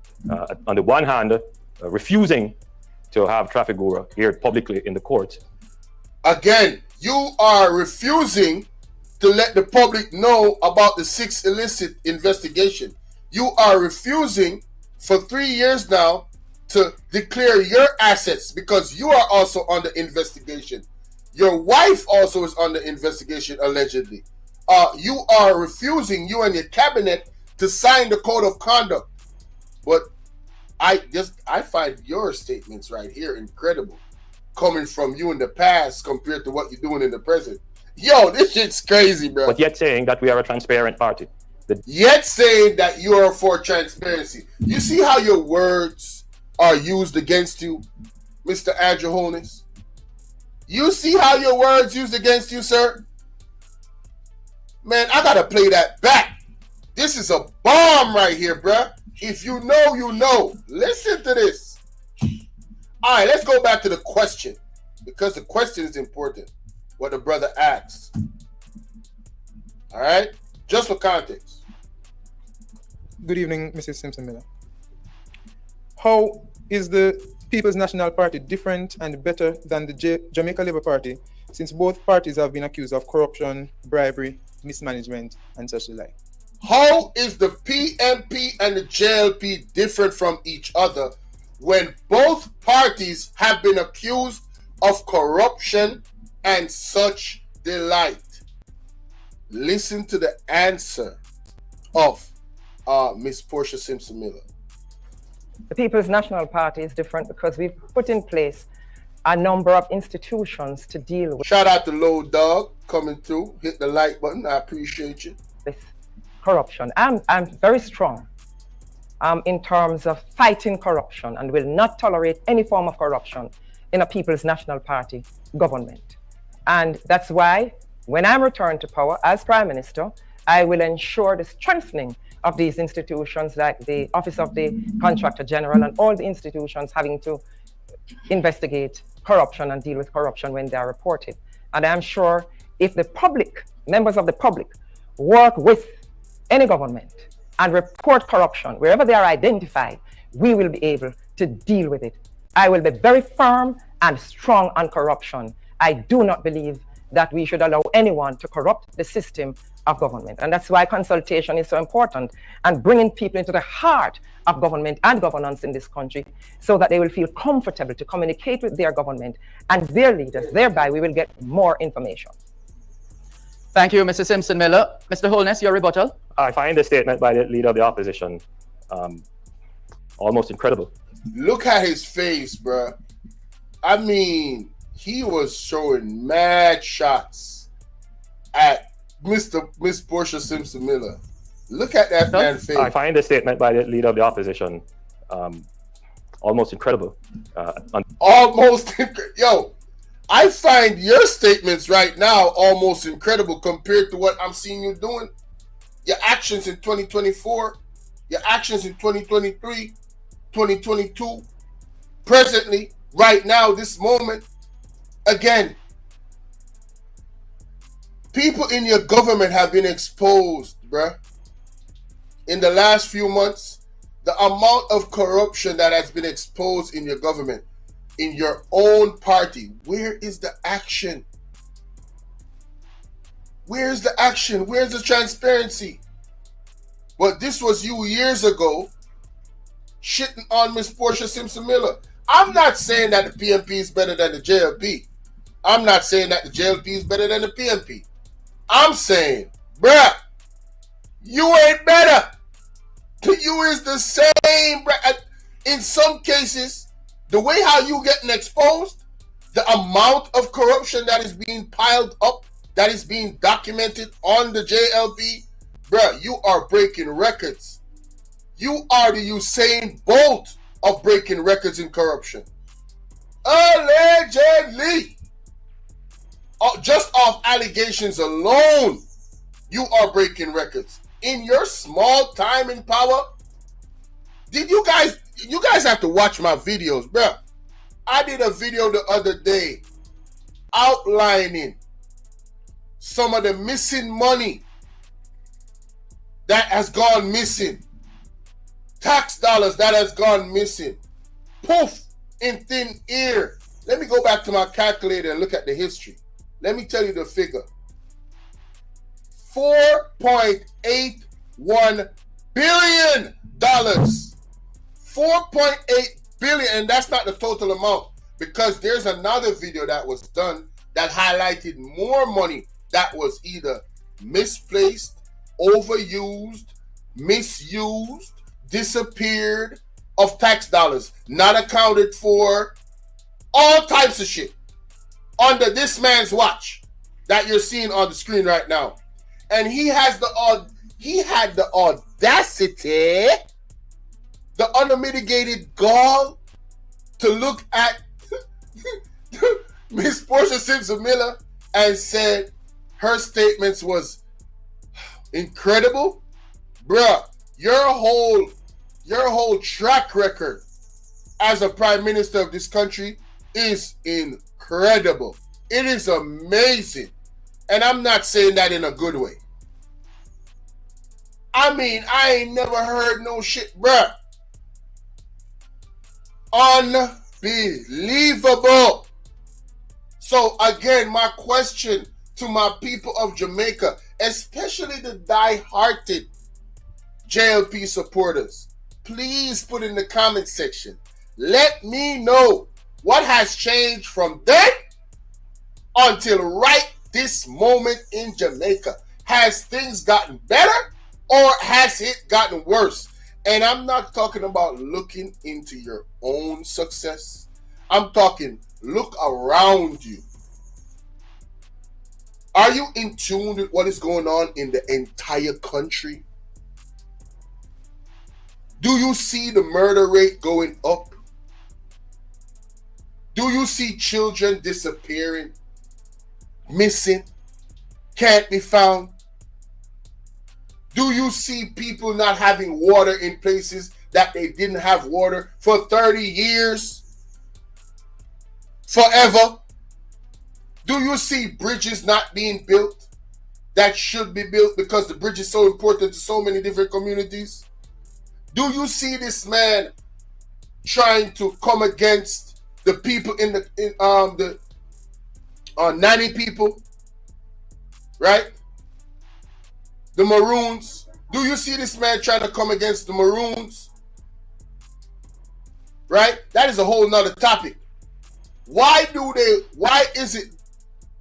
On the one hand, refusing to have Traffic Guru aired publicly in the court. Again, you are refusing to let the public know about the 6 illicit investigation. You are refusing for 3 years now to declare your assets because you are also under investigation. Your wife also is under investigation, allegedly. You are refusing, you and your cabinet, to sign the code of conduct. But I find your statements right here incredible. coming from you in the past compared to what you're doing in the present. Yo, this shit's crazy, bro. But yet saying that we are a transparent party. Yet saying that you are for transparency. You see how your words are used against you, Mr. Andrew Holness? You see how your words used against you, sir? Man, I gotta play that back. This is a bomb right here, bruh. If you know, you know. Listen to this. All right, let's go back to the question, because the question is important, what the brother asked. All right? Just for context. Good evening, Mrs. Simpson-Miller. How is the People's National Party different and better than the Jamaica Labour Party, since both parties have been accused of corruption, bribery, mismanagement, and such like? How is the PNP and the JLP different from each other when both parties have been accused of corruption and such delight? Listen to the answer of Miss Portia Simpson-Miller. The People's National Party is different because we've put in place a number of institutions to deal with. Shout out to Low Dog coming through. Hit the like button. I appreciate you. This corruption. I'm very strong in terms of fighting corruption and will not tolerate any form of corruption in a People's National Party government. And that's why when I'm returned to power as Prime Minister, I will ensure the strengthening of these institutions like the Office of the Contractor General and all the institutions having to investigate corruption and deal with corruption when they are reported. And I'm sure if the public, members of the public, work with any government and report corruption wherever they are identified, we will be able to deal with it. I will be very firm and strong on corruption. I do not believe that we should allow anyone to corrupt the system of government. And that's why consultation is so important, and bringing people into the heart of government and governance in this country so that they will feel comfortable to communicate with their government and their leaders. Thereby, we will get more information. Thank you, Mr. Simpson-Miller. Mr. Holness, your rebuttal. I find the statement by the leader of the opposition almost incredible. Look at his face, bro. I mean, he was showing mad shots at Miss Portia Simpson-Miller. Look at that man's face. I find the statement by the leader of the opposition almost incredible. Yo, I find your statements right now almost incredible compared to what I'm seeing you doing. Your actions in 2024, your actions in 2023, 2022, presently, right now, this moment. Again, people in your government have been exposed, bruh. In the last few months, the amount of corruption that has been exposed in your government, in your own party, where is the action? Where's the action? Where's the transparency? But this was you years ago, shitting on Miss Portia Simpson-Miller. I'm not saying that the PNP is better than the JLP. I'm not saying that the JLP is better than the PNP. I'm saying, bruh, you ain't better. You is the same, bruh. In some cases, the way how you getting exposed, the amount of corruption that is being piled up, that is being documented on the JLP, bruh, you are breaking records. You are the Usain Bolt of breaking records in corruption. Allegedly. Just off allegations alone, you are breaking records. In your small time in power, you guys have to watch my videos, bro. I did a video the other day outlining some of the missing money that has gone missing. Tax dollars that has gone missing. Poof, in thin air. Let me go back to my calculator and look at the history. Let me tell you the figure. $4.81 billion. $4.8 billion, and that's not the total amount, because there's another video that was done that highlighted more money that was either misplaced, overused, misused, disappeared of tax dollars, not accounted for, all types of shit under this man's watch that you're seeing on the screen right now. And he had the audacity, the unmitigated gall to look at Miss Portia Simpson Miller and said her statements was incredible. Bruh, your whole track record as a prime minister of this country is incredible. It is amazing. And I'm not saying that in a good way. I mean, I ain't never heard no shit, bruh. Unbelievable. So again, my question to my people of Jamaica, especially the die-hearted JLP supporters, please put in the comment section. Let me know what has changed from then until right this moment in Jamaica. Has things gotten better or has it gotten worse? And I'm not talking about looking into your own success. I'm talking look around you. Are you in tune with what is going on in the entire country? Do you see the murder rate going up? Do you see children disappearing, missing, can't be found? Do you see people not having water in places that they didn't have water for 30 years? Forever? Do you see bridges not being built that should be built because the bridge is so important to so many different communities? Do you see this man trying to come against the people in the Nani people, right? The Maroons. Do you see this man trying to come against the Maroons? Right? That is a whole nother topic.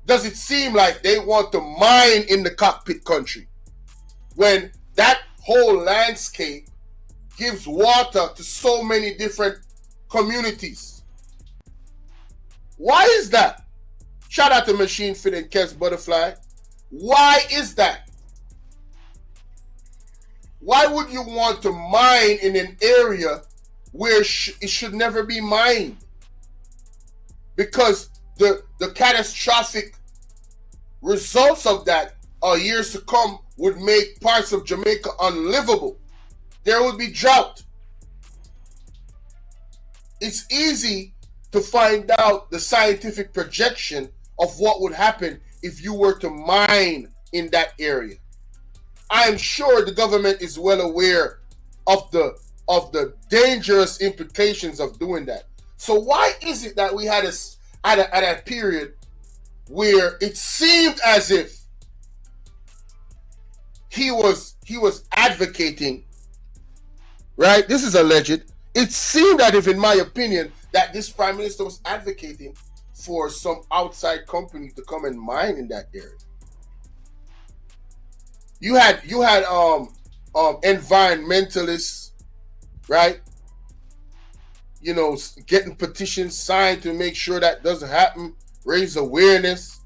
Does it seem like they want to mine in the cockpit country when that whole landscape gives water to so many different communities? Why is that? Shout out to Machine Fit and Kes Butterfly. Why is that? Why would you want to mine in an area where it should never be mined? Because the catastrophic results of that years to come would make parts of Jamaica unlivable. There would be drought. It's easy to find out the scientific projection of what would happen if you were to mine in that area. I am sure the government is well aware of the dangerous implications of doing that. So why is it that we had a period where it seemed as if he was advocating, right? This is alleged. It seemed that if, in my opinion, that this prime minister was advocating for some outside company to come and mine in that area. You had environmentalists, right? You know, getting petitions signed to make sure that doesn't happen, raise awareness.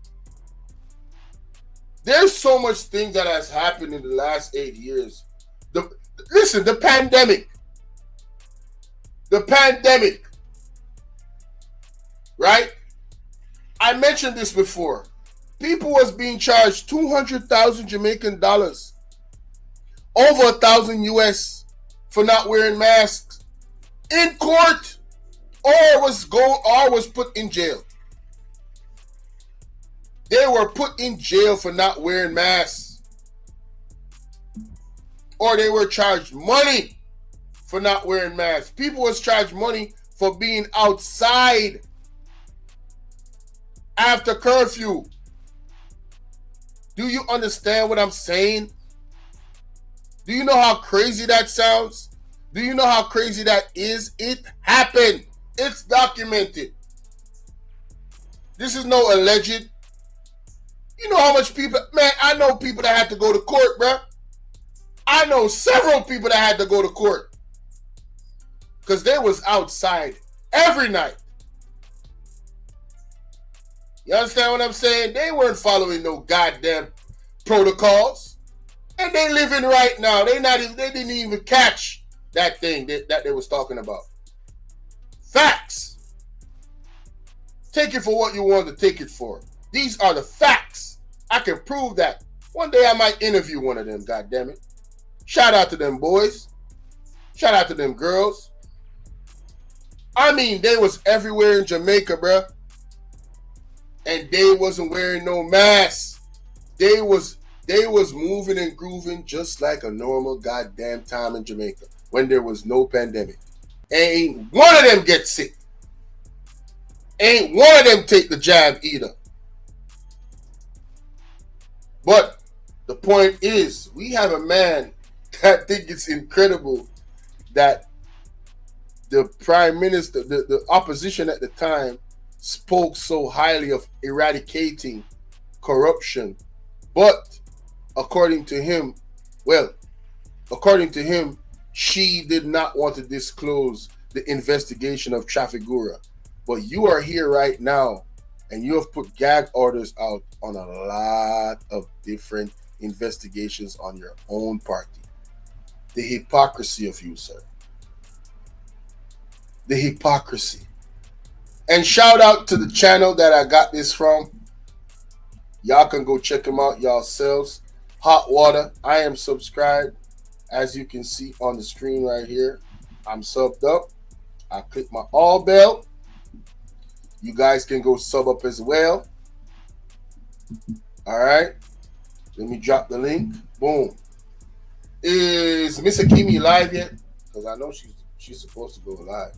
There's so much things that has happened in the last 8 years. The pandemic, right? I mentioned this before. People was being charged 200,000 Jamaican dollars, over 1,000 US, for not wearing masks in court, or was put in jail. They were put in jail for not wearing masks, or they were charged money for not wearing masks. People was charged money for being outside after curfew. Do you understand what I'm saying? Do you know how crazy that sounds? Do you know how crazy that is? It happened. It's documented. This is no alleged. You know how much people, man, I know people that had to go to court, bruh. I know several people that had to go to court because they was outside every night. You understand what I'm saying? They weren't following no goddamn protocols. And they living right now. They didn't even catch that thing that they was talking about. Facts. Take it for what you want to take it for. These are the facts. I can prove that. One day I might interview one of them, goddammit. Shout out to them boys. Shout out to them girls. I mean, they was everywhere in Jamaica, bruh. And they wasn't wearing no mask. They was moving and grooving just like a normal goddamn time in Jamaica when there was no pandemic. Ain't one of them get sick. Ain't one of them take the jab either. But the point is, we have a man that think it's incredible that the prime minister, the opposition at the time, spoke so highly of eradicating corruption. But according to him, she did not want to disclose the investigation of Trafigura. But you are here right now, and you have put gag orders out on a lot of different investigations on your own party. The hypocrisy of you, sir. The hypocrisy. And shout out to the channel that I got this from. Y'all can go check them out yourselves. Hot Water. I am subscribed. As you can see on the screen right here, I'm subbed up. I click my all bell. You guys can go sub up as well. All right. Let me drop the link. Boom. Is Miss Akimi live yet? Because I know she's supposed to go live.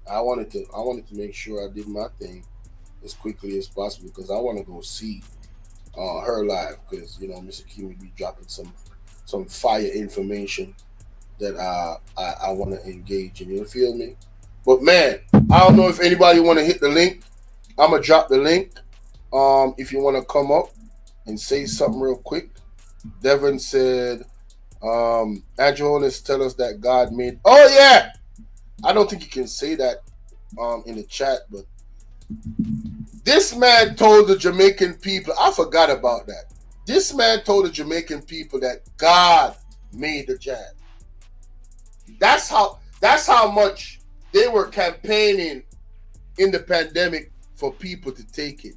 I wanted to make sure I did my thing as quickly as possible because I want to go see her live because Miss Akimi be dropping some fire information that I want to engage in. You feel me? But man, I don't know if anybody want to hit the link. I'm gonna drop the link. If you want to come up and say something real quick. Devin said, Andrew Holness tell us that God made. Oh yeah, I don't think you can say that in the chat, but this man told the Jamaican people. I forgot about that. This man told the Jamaican people that God made the jab. That's how much they were campaigning in the pandemic for people to take it.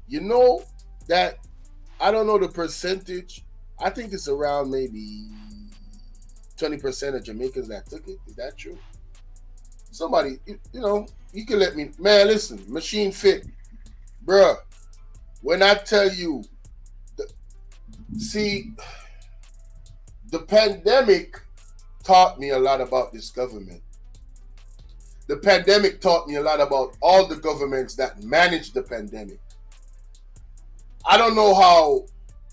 You know that, I don't know the percentage. I think it's around maybe 20% of Jamaicans that took it. Is that true? Somebody, you can let me. Man, listen, Machine Fit. Bruh, when I tell you, the pandemic taught me a lot about this government. The pandemic taught me a lot about all the governments that managed the pandemic. I don't know how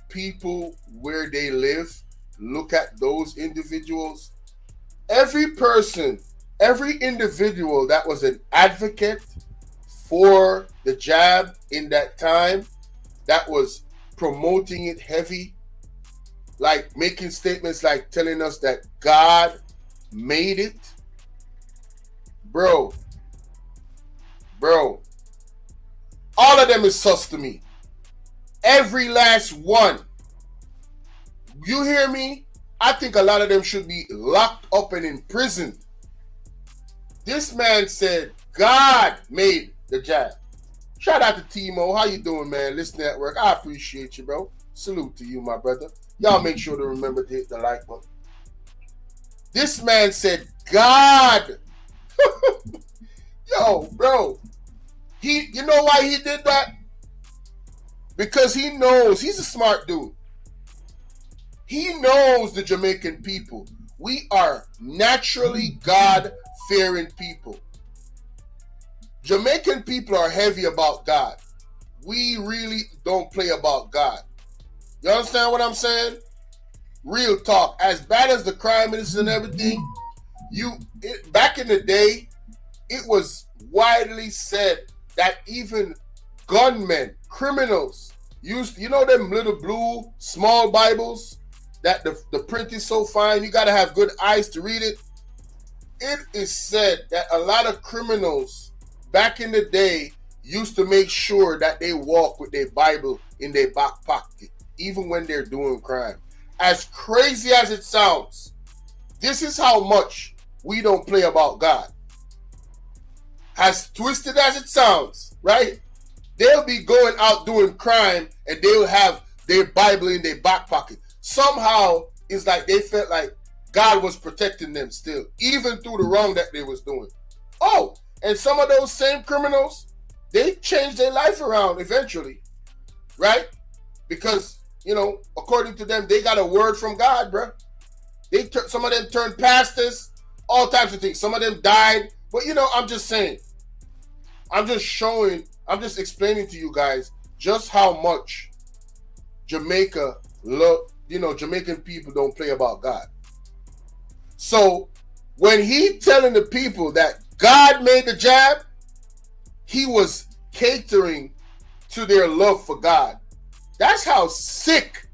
people where they live look at those individuals. Every person, every individual that was an advocate for the jab in that time, that was promoting it heavy, like making statements like telling us that God made it. Bro, all of them is sus to me. Every last one. You hear me? I think a lot of them should be locked up and imprisoned. This man said God made the jab. Shout out to Timo. How you doing, man? Listen Network. I appreciate you, bro. Salute to you, my brother. Y'all make sure to remember to hit the like button. This man said God. Yo, bro. You know why he did that? Because he knows, he's a smart dude. He knows the Jamaican people. We are naturally God-fearing people. Jamaican people are heavy about God. We really don't play about God. You understand what I'm saying? Real talk. As bad as the crime is and everything, back in the day, it was widely said that even gunmen, criminals, used, them little blue small Bibles that the print is so fine, you got to have good eyes to read it. It is said that a lot of criminals back in the day used to make sure that they walk with their Bible in their back pocket, even when they're doing crime. As crazy as it sounds, this is how much we don't play about God. As twisted as it sounds, right? They'll be going out doing crime and they'll have their Bible in their back pocket. Somehow, it's like they felt like God was protecting them still, even through the wrong that they was doing. Oh, and some of those same criminals, they changed their life around eventually, right? Because, you know, according to them, they got a word from God, bro. Some of them turned pastors, all types of things. Some of them died. But, you know, I'm just saying. I'm just explaining to you guys just how much Jamaica Jamaican people don't play about God. So when he telling the people that God made the jab, he was catering to their love for God. That's how sick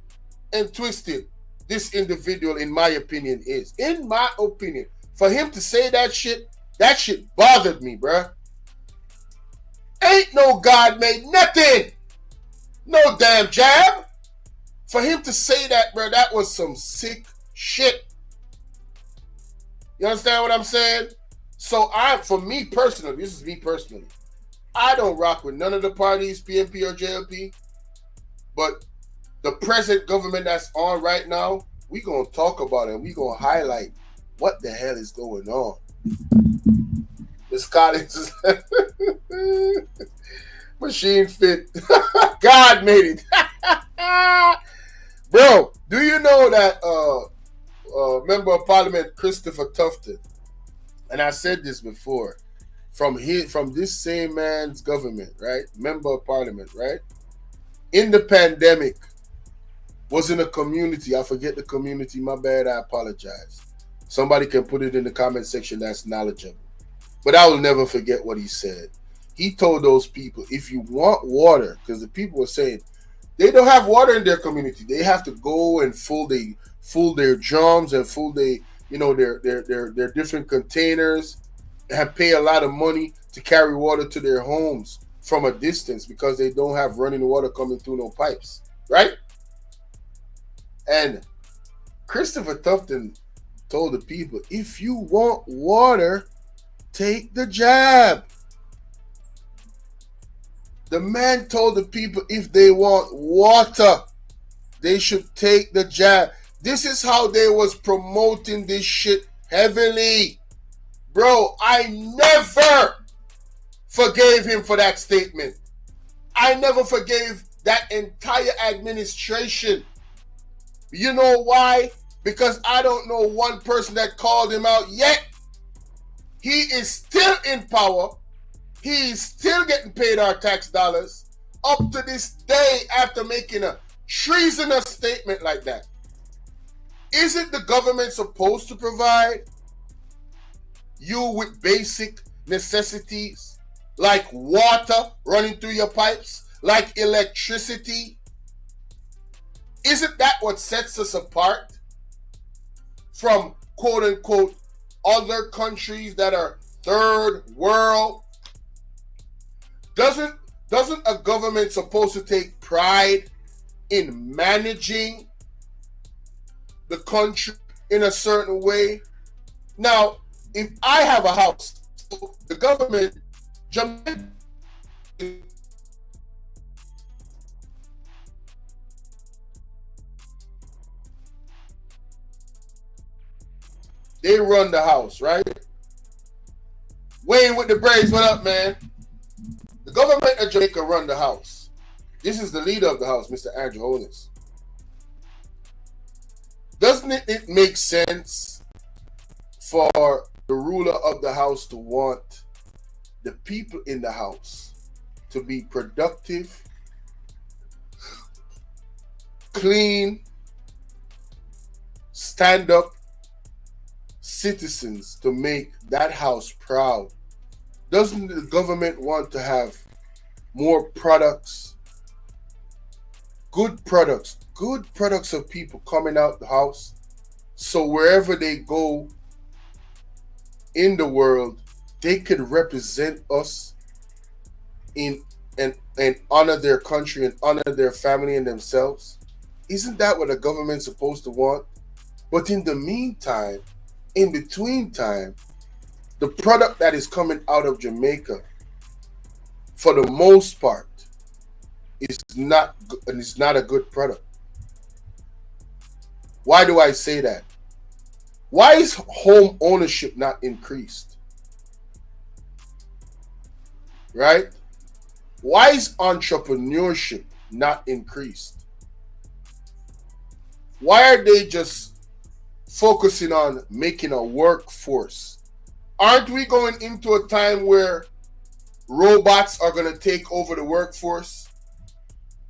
and twisted this individual, in my opinion, is. In my opinion, for him to say that shit bothered me, bruh. Ain't no God made nothing. No damn jab. For him to say that, bruh, that was some sick shit. You understand what I'm saying? So for me personally, this is me personally, I don't rock with none of the parties, PNP or JLP. But the present government that's on right now, we going to talk about it. And we going to highlight what the hell is going on. Miss Collins, machine fit. God made it. Bro, do you know that Member of Parliament Christopher Tufton, and I said this before, from this same man's government, right? Member of Parliament, right? In the pandemic, was in a community. I forget the community. My bad. I apologize. Somebody can put it in the comment section that's knowledgeable. But I will never forget what he said. He told those people, if you want water, because the people were saying they don't have water in their community. They have to go and fill their drums and fill their different containers and pay a lot of money to carry water to their homes from a distance because they don't have running water coming through no pipes, right? And Christopher Tufton told the people, if you want water, take the jab. The man told the people if they want water, they should take the jab. This is how they was promoting this shit heavily. Bro, I never forgave him for that statement. I never forgave that entire administration. You know why? Because I don't know one person that called him out yet. He is still in power. He is still getting paid our tax dollars up to this day after making a treasonous statement like that. Isn't the government supposed to provide you with basic necessities like water running through your pipes, like electricity? Isn't that what sets us apart from quote unquote other countries that are third world? Doesn't a government supposed to take pride in managing the country in a certain way? Now, if I have a house, the government they run the house, right? Wayne with the braids, what up, man? The government of Jamaica run the house. This is the leader of the house, Mr. Andrew Holness. Doesn't it make sense for the ruler of the house to want the people in the house to be productive, clean, stand-up citizens to make that house proud? Doesn't the government want to have more products, good products of people coming out the house, so wherever they go in the world, they could represent us in and honor their country and honor their family and themselves? Isn't that what a government's supposed to want? But in the meantime, in between time, the product that is coming out of Jamaica, for the most part, is not a good product. Why do I say that? Why is home ownership not increased? Right? Why is entrepreneurship not increased? Why are they just focusing on making a workforce? Aren't we going into a time where robots are going to take over the workforce?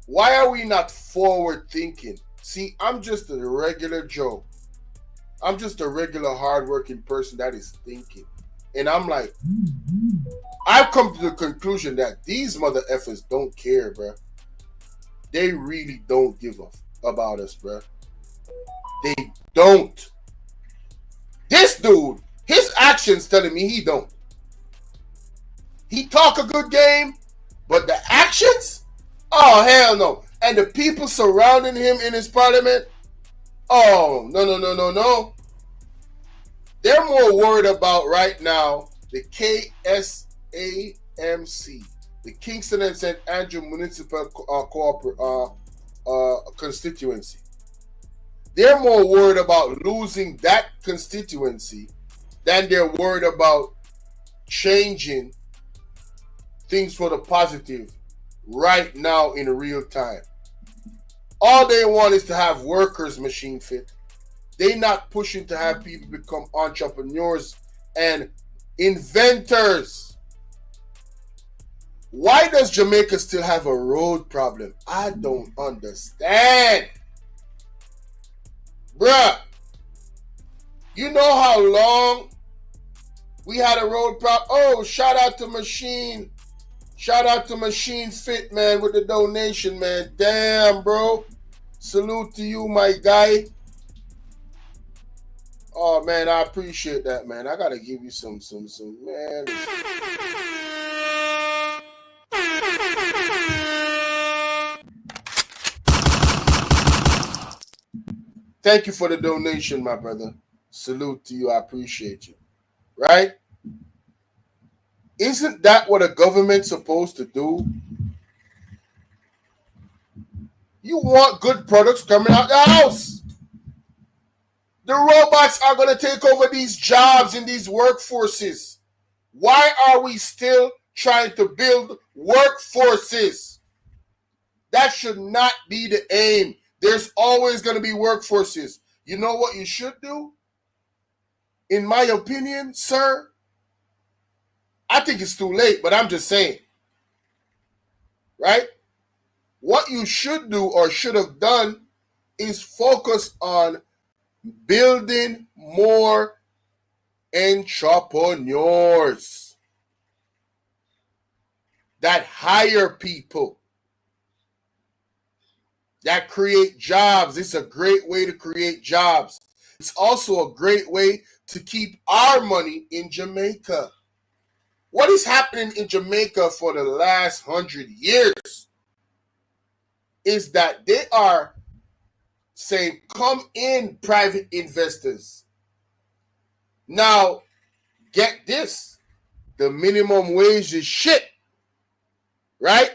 Why are we not forward thinking? See, I'm just a regular Joe. I'm just a regular hardworking person that is thinking. And I'm like, I've come to the conclusion that these mother effers don't care, bro. They really don't give a about us, bro. They don't. This dude, his actions telling me he don't. He talk a good game, but the actions? Oh, hell no. And the people surrounding him in his parliament? Oh, no. They're more worried about right now the KSAMC, the Kingston and St. Andrew Municipal constituency. They're more worried about losing that constituency than they're worried about changing things for the positive right now in real time. All they want is to have workers machine fit. They're not pushing to have people become entrepreneurs and inventors. Why does Jamaica still have a road problem? I don't understand. Bruh, you know how long we had a road problem? Oh, shout out to Machine. Shout out to Machine Fit, man, with the donation, man. Damn, bro. Salute to you, my guy. Oh, man, I appreciate that, man. I got to give you some, man. Thank you for the donation, my brother. Salute to you. I appreciate you. Right? Isn't that what a government's supposed to do? You want good products coming out the house. The robots are going to take over these jobs in these workforces. Why are we still trying to build workforces? That should not be the aim. There's always going to be workforces. You know what you should do? In my opinion, sir, I think it's too late, but I'm just saying. Right? What you should do or should have done is focus on building more entrepreneurs that hire people, that create jobs. It's a great way to create jobs. It's also a great way to keep our money in Jamaica. What is happening in Jamaica for the last 100 years is that they are saying, come in, private investors. Now, get this. The minimum wage is shit. Right?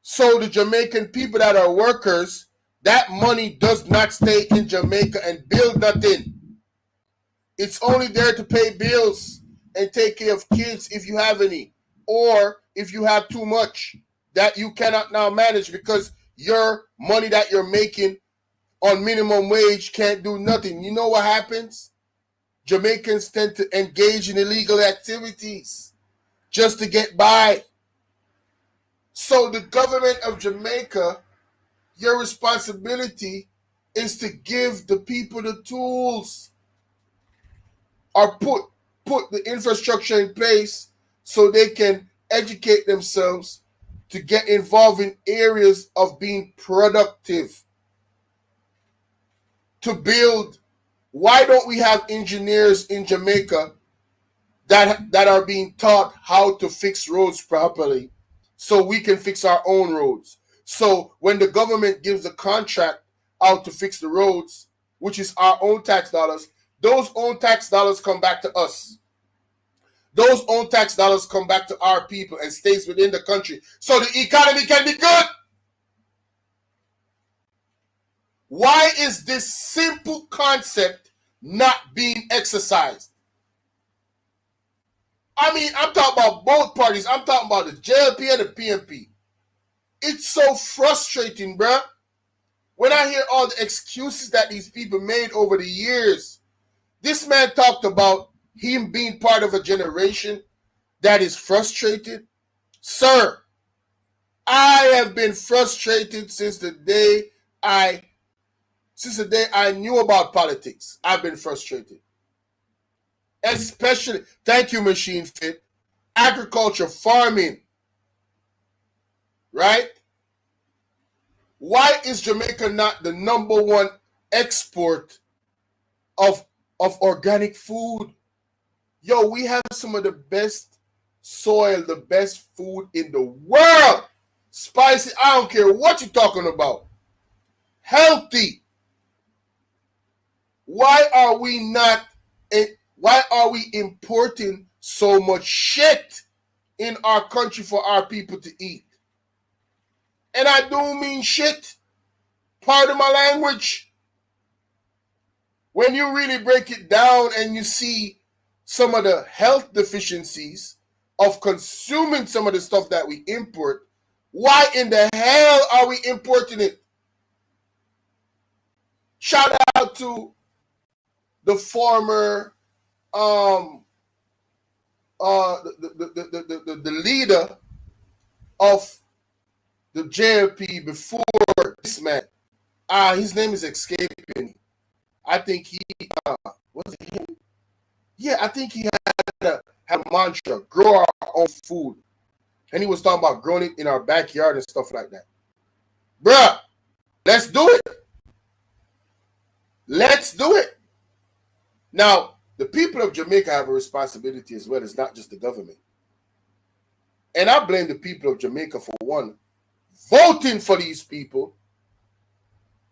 So the Jamaican people that are workers, that money does not stay in Jamaica and build nothing. It's only there to pay bills and take care of kids if you have any, or if you have too much that you cannot now manage because your money that you're making on minimum wage can't do nothing. You know what happens? Jamaicans tend to engage in illegal activities just to get by. So the government of Jamaica, your responsibility is to give the people the tools or put the infrastructure in place so they can educate themselves to get involved in areas of being productive, to build. Why don't we have engineers in Jamaica that are being taught how to fix roads properly so we can fix our own roads. So when the government gives a contract out to fix the roads, which is our own tax dollars, those own tax dollars come back to us. Those own tax dollars come back to our people and stays within the country so the economy can be good. Why is this simple concept not being exercised? I mean, I'm talking about both parties. I'm talking about the JLP and the PNP. It's so frustrating, bruh. When I hear all the excuses that these people made over the years, this man talked about him being part of a generation that is frustrated. Sir, I have been frustrated since the day I knew about politics. I've been frustrated. Especially, thank you, Machine Fit, agriculture, farming. Right? Why is Jamaica not the #1 export of organic food? Yo, we have some of the best soil, the best food in the world. Spicy, I don't care what you're talking about. Healthy. Why are we importing so much shit in our country for our people to eat? And I don't mean shit. Pardon my language. When you really break it down and you see some of the health deficiencies of consuming some of the stuff that we import, why in the hell are we importing it? Shout out to the former the leader of the JLP before this man. His name is escaping me. I think he was it him? Yeah, I think he had a mantra, grow our own food. And he was talking about growing it in our backyard and stuff like that. Bruh, let's do it. Let's do it. Now, the people of Jamaica have a responsibility as well. It's not just the government. And I blame the people of Jamaica for one, voting for these people,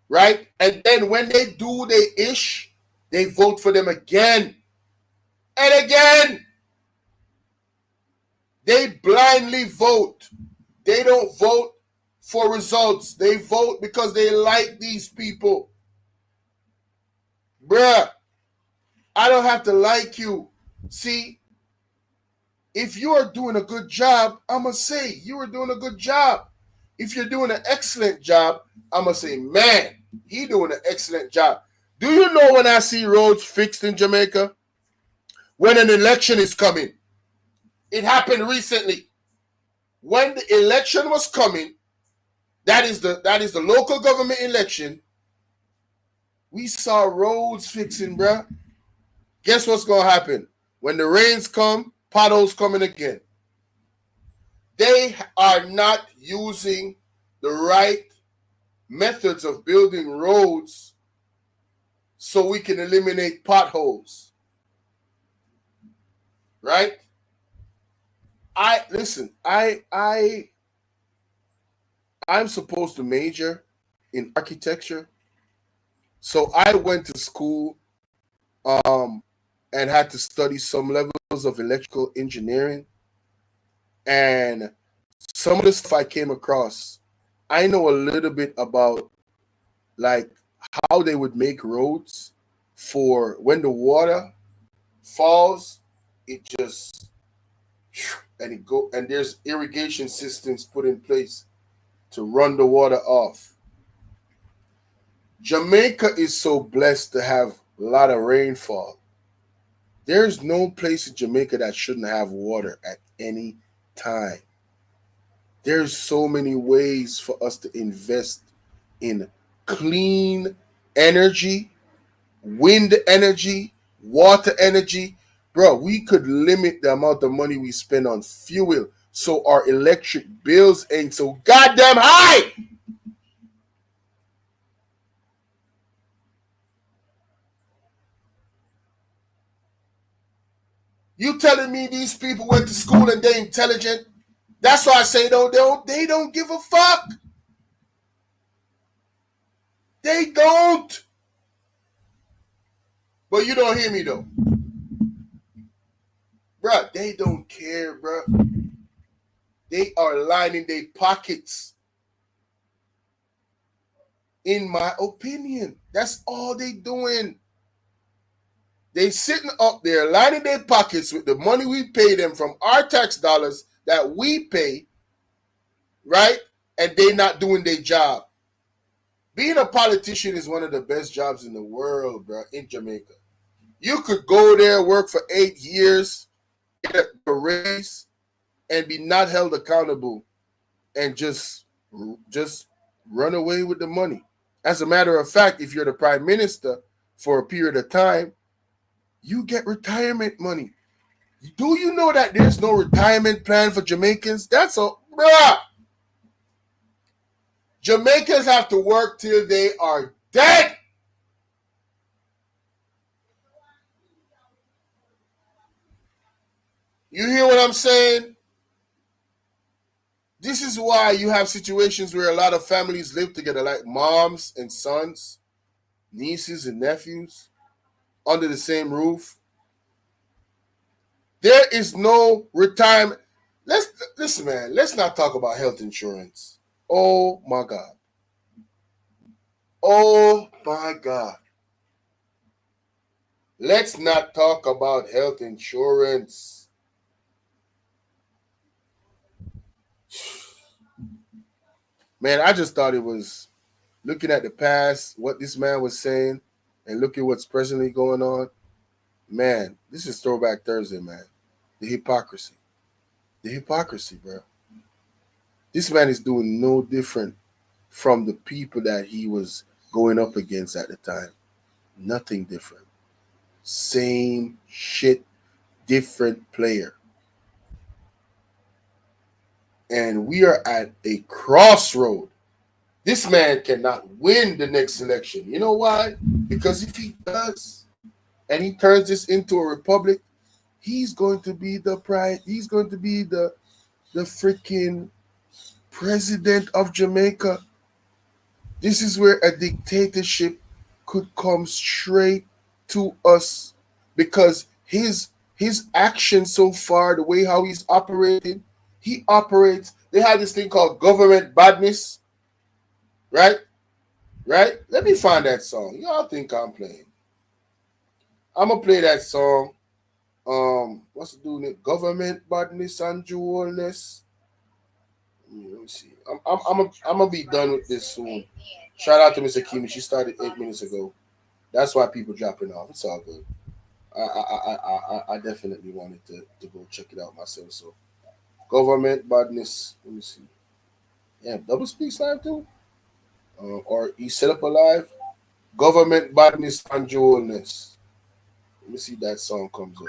right? And then when they do their ish, they vote for them again and again. They blindly vote. They don't vote for results. They vote because they like these people. Bruh, I don't have to like you. See, if you are doing a good job, I'm going to say you are doing a good job. If you're doing an excellent job, I'm going to say, man, he doing an excellent job. Do you know when I see roads fixed in Jamaica? When an election is coming. It happened recently. When the election was coming, that is the local government election, we saw roads fixing, bruh. Guess what's going to happen? When the rains come, potholes coming again. They are not using the right methods of building roads so we can eliminate potholes. Right? I'm supposed to major in architecture. So I went to school and had to study some levels of electrical engineering. And some of the stuff I came across, I know a little bit about like how they would make roads for when the water falls, it just and there's irrigation systems put in place to run the water off. Jamaica is so blessed to have a lot of rainfall. There's no place in Jamaica that shouldn't have water at any time. There's so many ways for us to invest in clean energy, wind energy, water energy. Bro, we could limit the amount of money we spend on fuel so our electric bills ain't so goddamn high. You telling me these people went to school and they're intelligent? That's why I say they don't give a fuck. They don't. But you don't hear me though. Bruh, they don't care, bruh. They are lining their pockets. In my opinion, that's all they doing. They sitting up there lining their pockets with the money we pay them from our tax dollars that we pay, right? And they not doing their job. Being a politician is one of the best jobs in the world, bro, in Jamaica. You could go there, work for 8 years, get a raise, and be not held accountable and just run away with the money. As a matter of fact, if you're the prime minister for a period of time, you get retirement money. Do you know that there's no retirement plan for Jamaicans? That's a bruh. Jamaicans have to work till they are dead. You hear what I'm saying? This is why you have situations where a lot of families live together, like moms and sons, nieces and nephews, under the same roof. There is no retirement. Listen, man, let's not talk about health insurance. Oh my God. Oh my God. Let's not talk about health insurance. Man, I just thought it was looking at the past, what this man was saying, and look at what's presently going on. Man, this is Throwback Thursday, man. The hypocrisy. The hypocrisy, bro. This man is doing no different from the people that he was going up against at the time. Nothing different. Same shit, different player. And we are at a crossroad. This man cannot win the next election. You know why? Because if he does, and he turns this into a republic, he's going to be the pride. He's going to be the freaking president of Jamaica. This is where a dictatorship could come straight to us, because his actions so far, the way how he's operating, he operates. They have this thing called government badness, right? Right? Let me find that song. Y'all think I'm playing? I'm gonna play that song. What's it doing? Government badness and Holness. Let me see. I'm gonna be done with this soon. Shout out to Mr. Kimi. She started 8 minutes ago. That's why people dropping off. It's all good. I definitely wanted to go check it out myself. So, government badness. Let me see. Yeah, double speaks live too. Or he set up a live. Government badness and Holness. Let me see if that song comes up.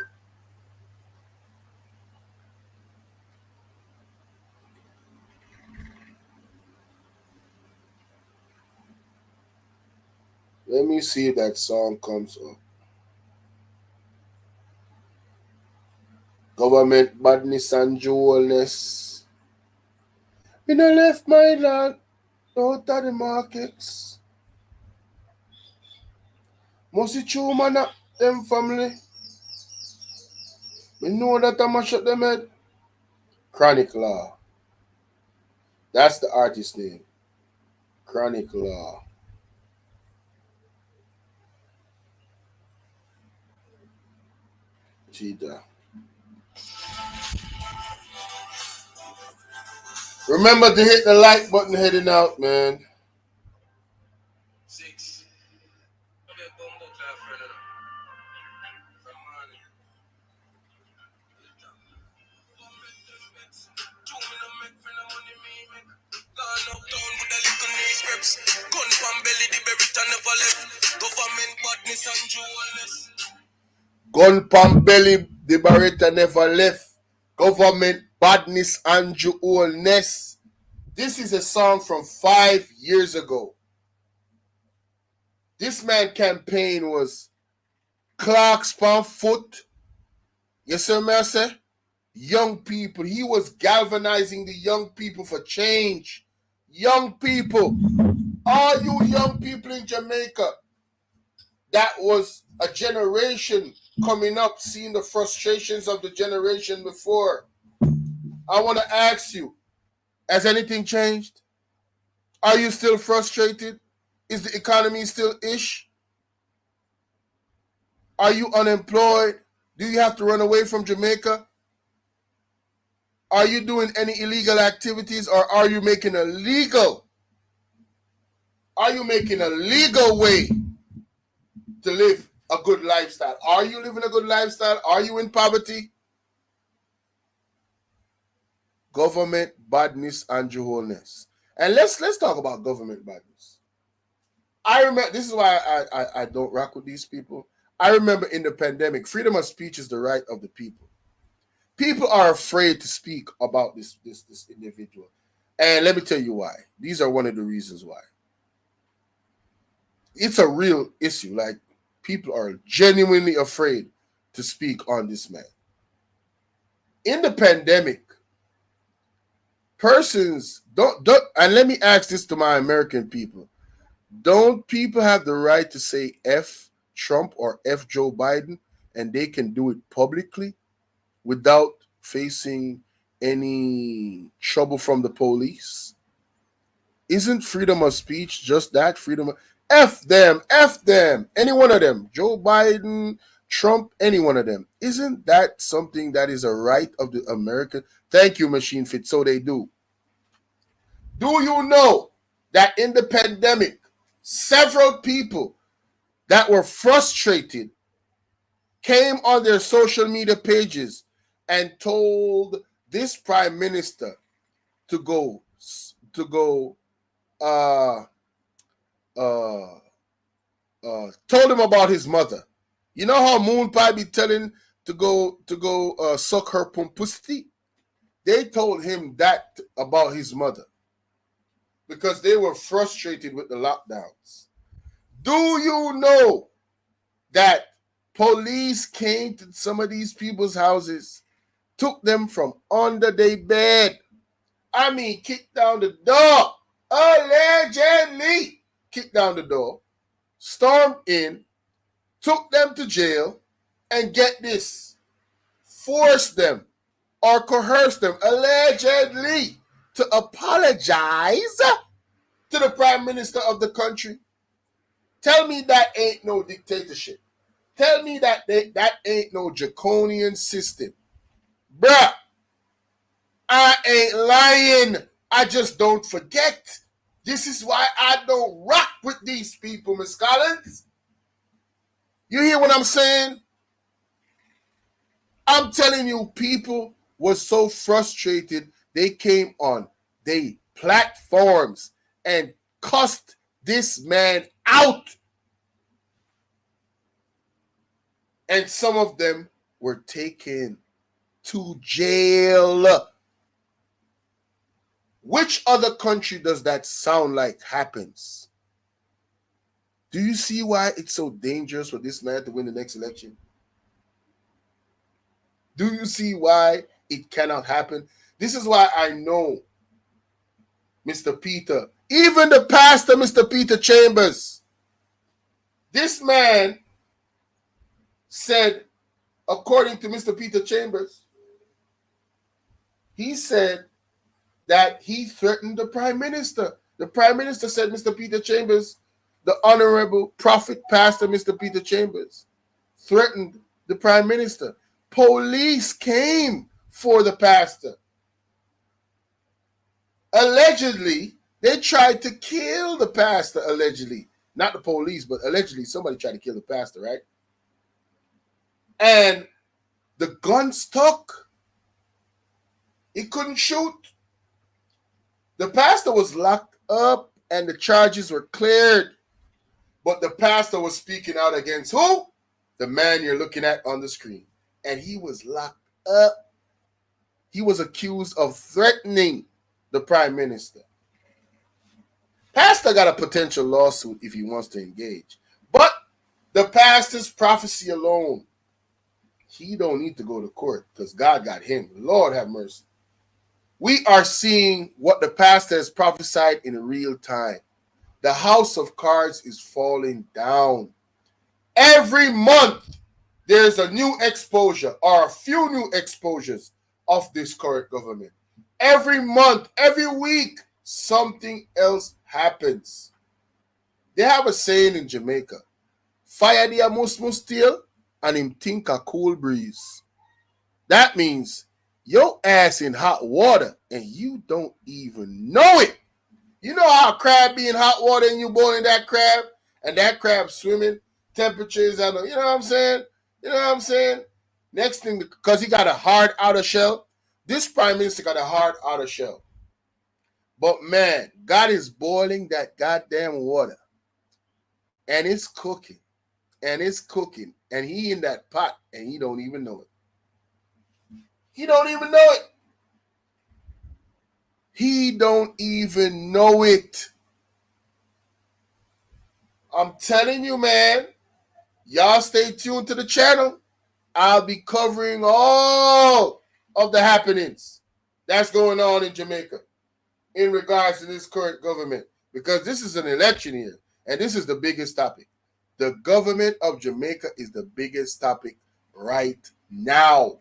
Let me see if that song comes up. Government badness and Holness. Me no left my land out of the markets. Must see true man up them family. Me know that I mash up them head. Chronic Law. That's the artist name. Chronic Law. Cheetah. Remember to hit the like button heading out, man. Gun pan belly, the Beretta never left. Government badness and Holness. This is a song from 5 years ago. This man campaign was Clark's pan foot. You see what I say? young people. He was galvanizing the young people for change. Young people, all you young people in Jamaica, that was a generation coming up, seeing the frustrations of the generation before. I want to ask you, has anything changed? Are you still frustrated? Is the economy still ish? Are you unemployed? Do you have to run away from Jamaica? Are you doing any illegal activities, or are you making a legal? Are you making a legal way to live a good lifestyle? Are you living a good lifestyle? Are you in poverty? Government badness and Holness. And let's talk about government badness. I remember, this is why I don't rock with these people. I remember in the pandemic, freedom of speech is the right of the people. People are afraid to speak about this individual. And let me tell you why. These are one of the reasons why. It's a real issue. Like, people are genuinely afraid to speak on this man. In the pandemic, persons don't, and let me ask this to my American people. Don't people have the right to say F Trump or F Joe Biden, and they can do it publicly without facing any trouble from the police? Isn't freedom of speech just that? Freedom of, F them, any one of them, Joe Biden, Trump, any one of them. Isn't that something that is a right of the American? Thank you, Machine Fit. So they do. Do you know that in the pandemic, several people that were frustrated came on their social media pages and told this prime minister to go told him about his mother. You know how Moon Pie be telling to go suck her pussy? They told him that about his mother because they were frustrated with the lockdowns. Do you know that police came to some of these people's houses, took them from under their bed? I mean, kicked down the door. Allegedly kicked down the door, stormed in, took them to jail, and get this, forced them or coerced them, allegedly, to apologize to the prime minister of the country. Tell me that ain't no dictatorship. Tell me that that ain't no draconian system. Bruh, I ain't lying. I just don't forget. This is why I don't rock with these people, Miss Collins. You hear what I'm saying? I'm telling you, people were so frustrated, they came on their platforms and cussed this man out. And some of them were taken to jail. Which other country does that sound like happens? Do you see why it's so dangerous for this man to win the next election? Do you see why it cannot happen? This is why I know Mr. Peter, even the pastor, Mr. Peter Chambers, this man said, according to Mr. Peter Chambers, he said that he threatened the prime minister. The prime minister said, Mr. Peter Chambers, the honorable prophet pastor, Mr. Peter Chambers, threatened the prime minister. Police came for the pastor. Allegedly, they tried to kill the pastor, allegedly. Not the police, but allegedly somebody tried to kill the pastor, right? And the gun stuck. He couldn't shoot. The pastor was locked up and the charges were cleared. But the pastor was speaking out against who? The man you're looking at on the screen. And he was locked up. He was accused of threatening the prime minister. Pastor got a potential lawsuit if he wants to engage. But the pastor's prophecy alone he don't need to go to court because God got him. Lord have mercy. We are seeing what the pastor has prophesied in real time. The house of cards is falling down. Every month, there's a new exposure or a few new exposures of this current government. Every month, every week, something else happens. They have a saying in Jamaica, fire the mus tail and him think a cool breeze. That means your ass in hot water and you don't even know it. You know how a crab be in hot water and you boiling that crab and that crab swimming, temperatures, you know what I'm saying? You know what I'm saying? Next thing, because he got a hard outer shell, this prime minister got a hard outer shell. But man, God is boiling that goddamn water. And it's cooking. And it's cooking. And he in that pot and he don't even know it. He don't even know it. He don't even know it. I'm telling you, man. Y'all stay tuned to the channel. I'll be covering all of the happenings that's going on in Jamaica in regards to this current government. Because this is an election year. And this is the biggest topic. The government of Jamaica is the biggest topic right now.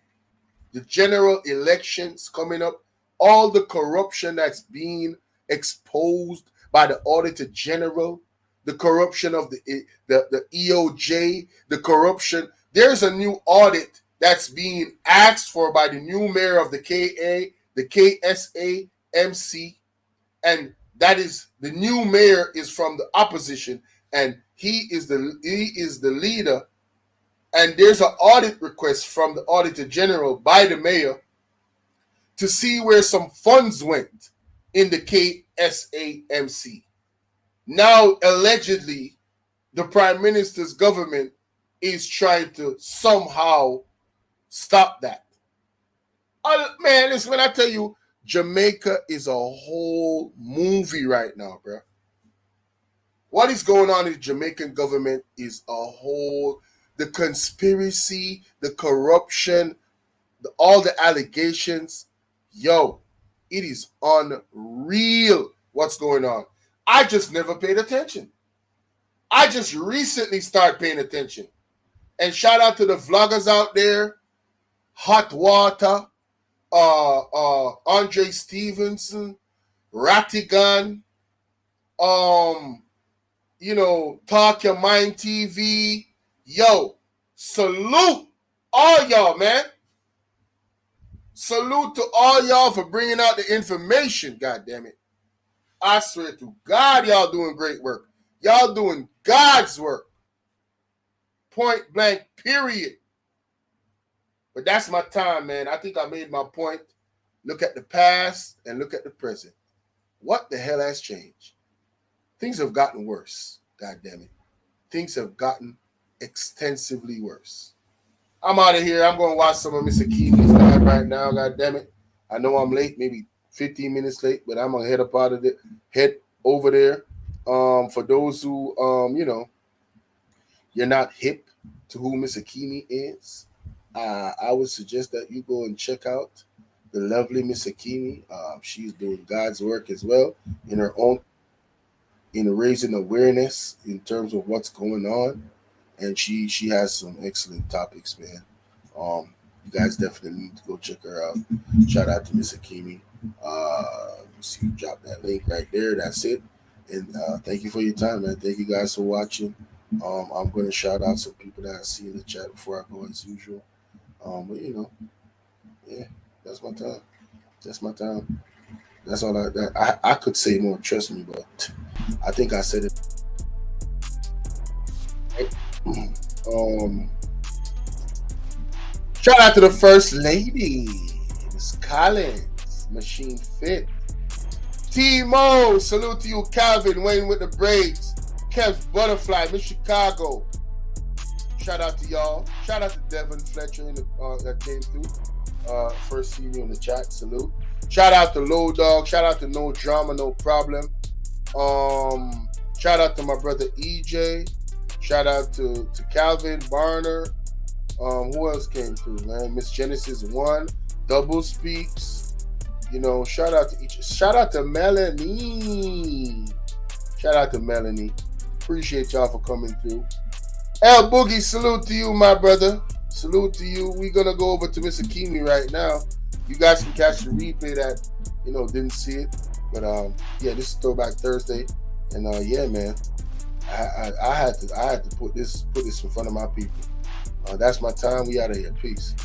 The general elections coming up, all the corruption that's being exposed by the Auditor General, the corruption of the EOJ, the corruption. There's a new audit that's being asked for by the new mayor of the KA, the KSAMC, and that is the new mayor is from the opposition, and he is the leader. And there's an audit request from the Auditor General by the mayor to see where some funds went in the KSAMC. Now, allegedly, the Prime Minister's government is trying to somehow stop that. Man, listen, when I tell you, Jamaica is a whole movie right now, bro. What is going on in the Jamaican government is a whole... The conspiracy, the corruption, all the allegations. Yo, it is unreal what's going on. I just never paid attention. I just recently started paying attention. And shout out to the vloggers out there. Hot Water, Andre Stevenson, Rattigan, you know, Talk Your Mind TV. Yo, salute all y'all, man. Salute to all y'all for bringing out the information, God damn it. I swear to God, y'all doing great work. Y'all doing God's work. Point blank, period. But that's my time, man. I think I made my point. Look at the past and look at the present. What the hell has changed? Things have gotten worse, God damn it. Things have gotten extensively worse. I'm out of here. I'm going to watch some of Mr. Keely's live right now. God damn it. I know I'm late, maybe 15 minutes late, but I'm going to head up out of it, head over there. For those who, you know, you're not hip to who Mr. Keely is, I would suggest that you go and check out the lovely Mr. Keely. She's doing God's work as well in her own, in raising awareness in terms of what's going on. And she has some excellent topics, man. You guys definitely need to go check her out. Shout out to Miss Akimi. You see, drop that link right there. That's it. And thank you for your time, man. Thank you guys for watching. I'm going to shout out some people that I see in the chat before I go as usual. But you know, yeah, that's my time. That's my time. That's all I could say more. Trust me, but I think I said it. Shout out to the First Lady, Miss Collins, Machine Fit, T-Mo, salute to you, Calvin, Wayne with the braids, Kev's Butterfly, Miss Chicago. Shout out to y'all. Shout out to Devin Fletcher in the that came through. First seeing you in the chat, salute. Shout out to Low Dog. Shout out to No Drama, No Problem. Shout out to my brother EJ. Shout out to Calvin Barner. Who else came through, man? Miss Genesis 1, Double Speaks. You know, shout out to Melanie. Shout out to Melanie. Appreciate y'all for coming through. El Boogie, salute to you, my brother. Salute to you. We're gonna go over to Miss Akimi right now. You guys can catch the replay that, you know, didn't see it. But yeah, this is Throwback Thursday. And yeah, man. I had to put this in front of my people. That's my time. We out of here. Peace.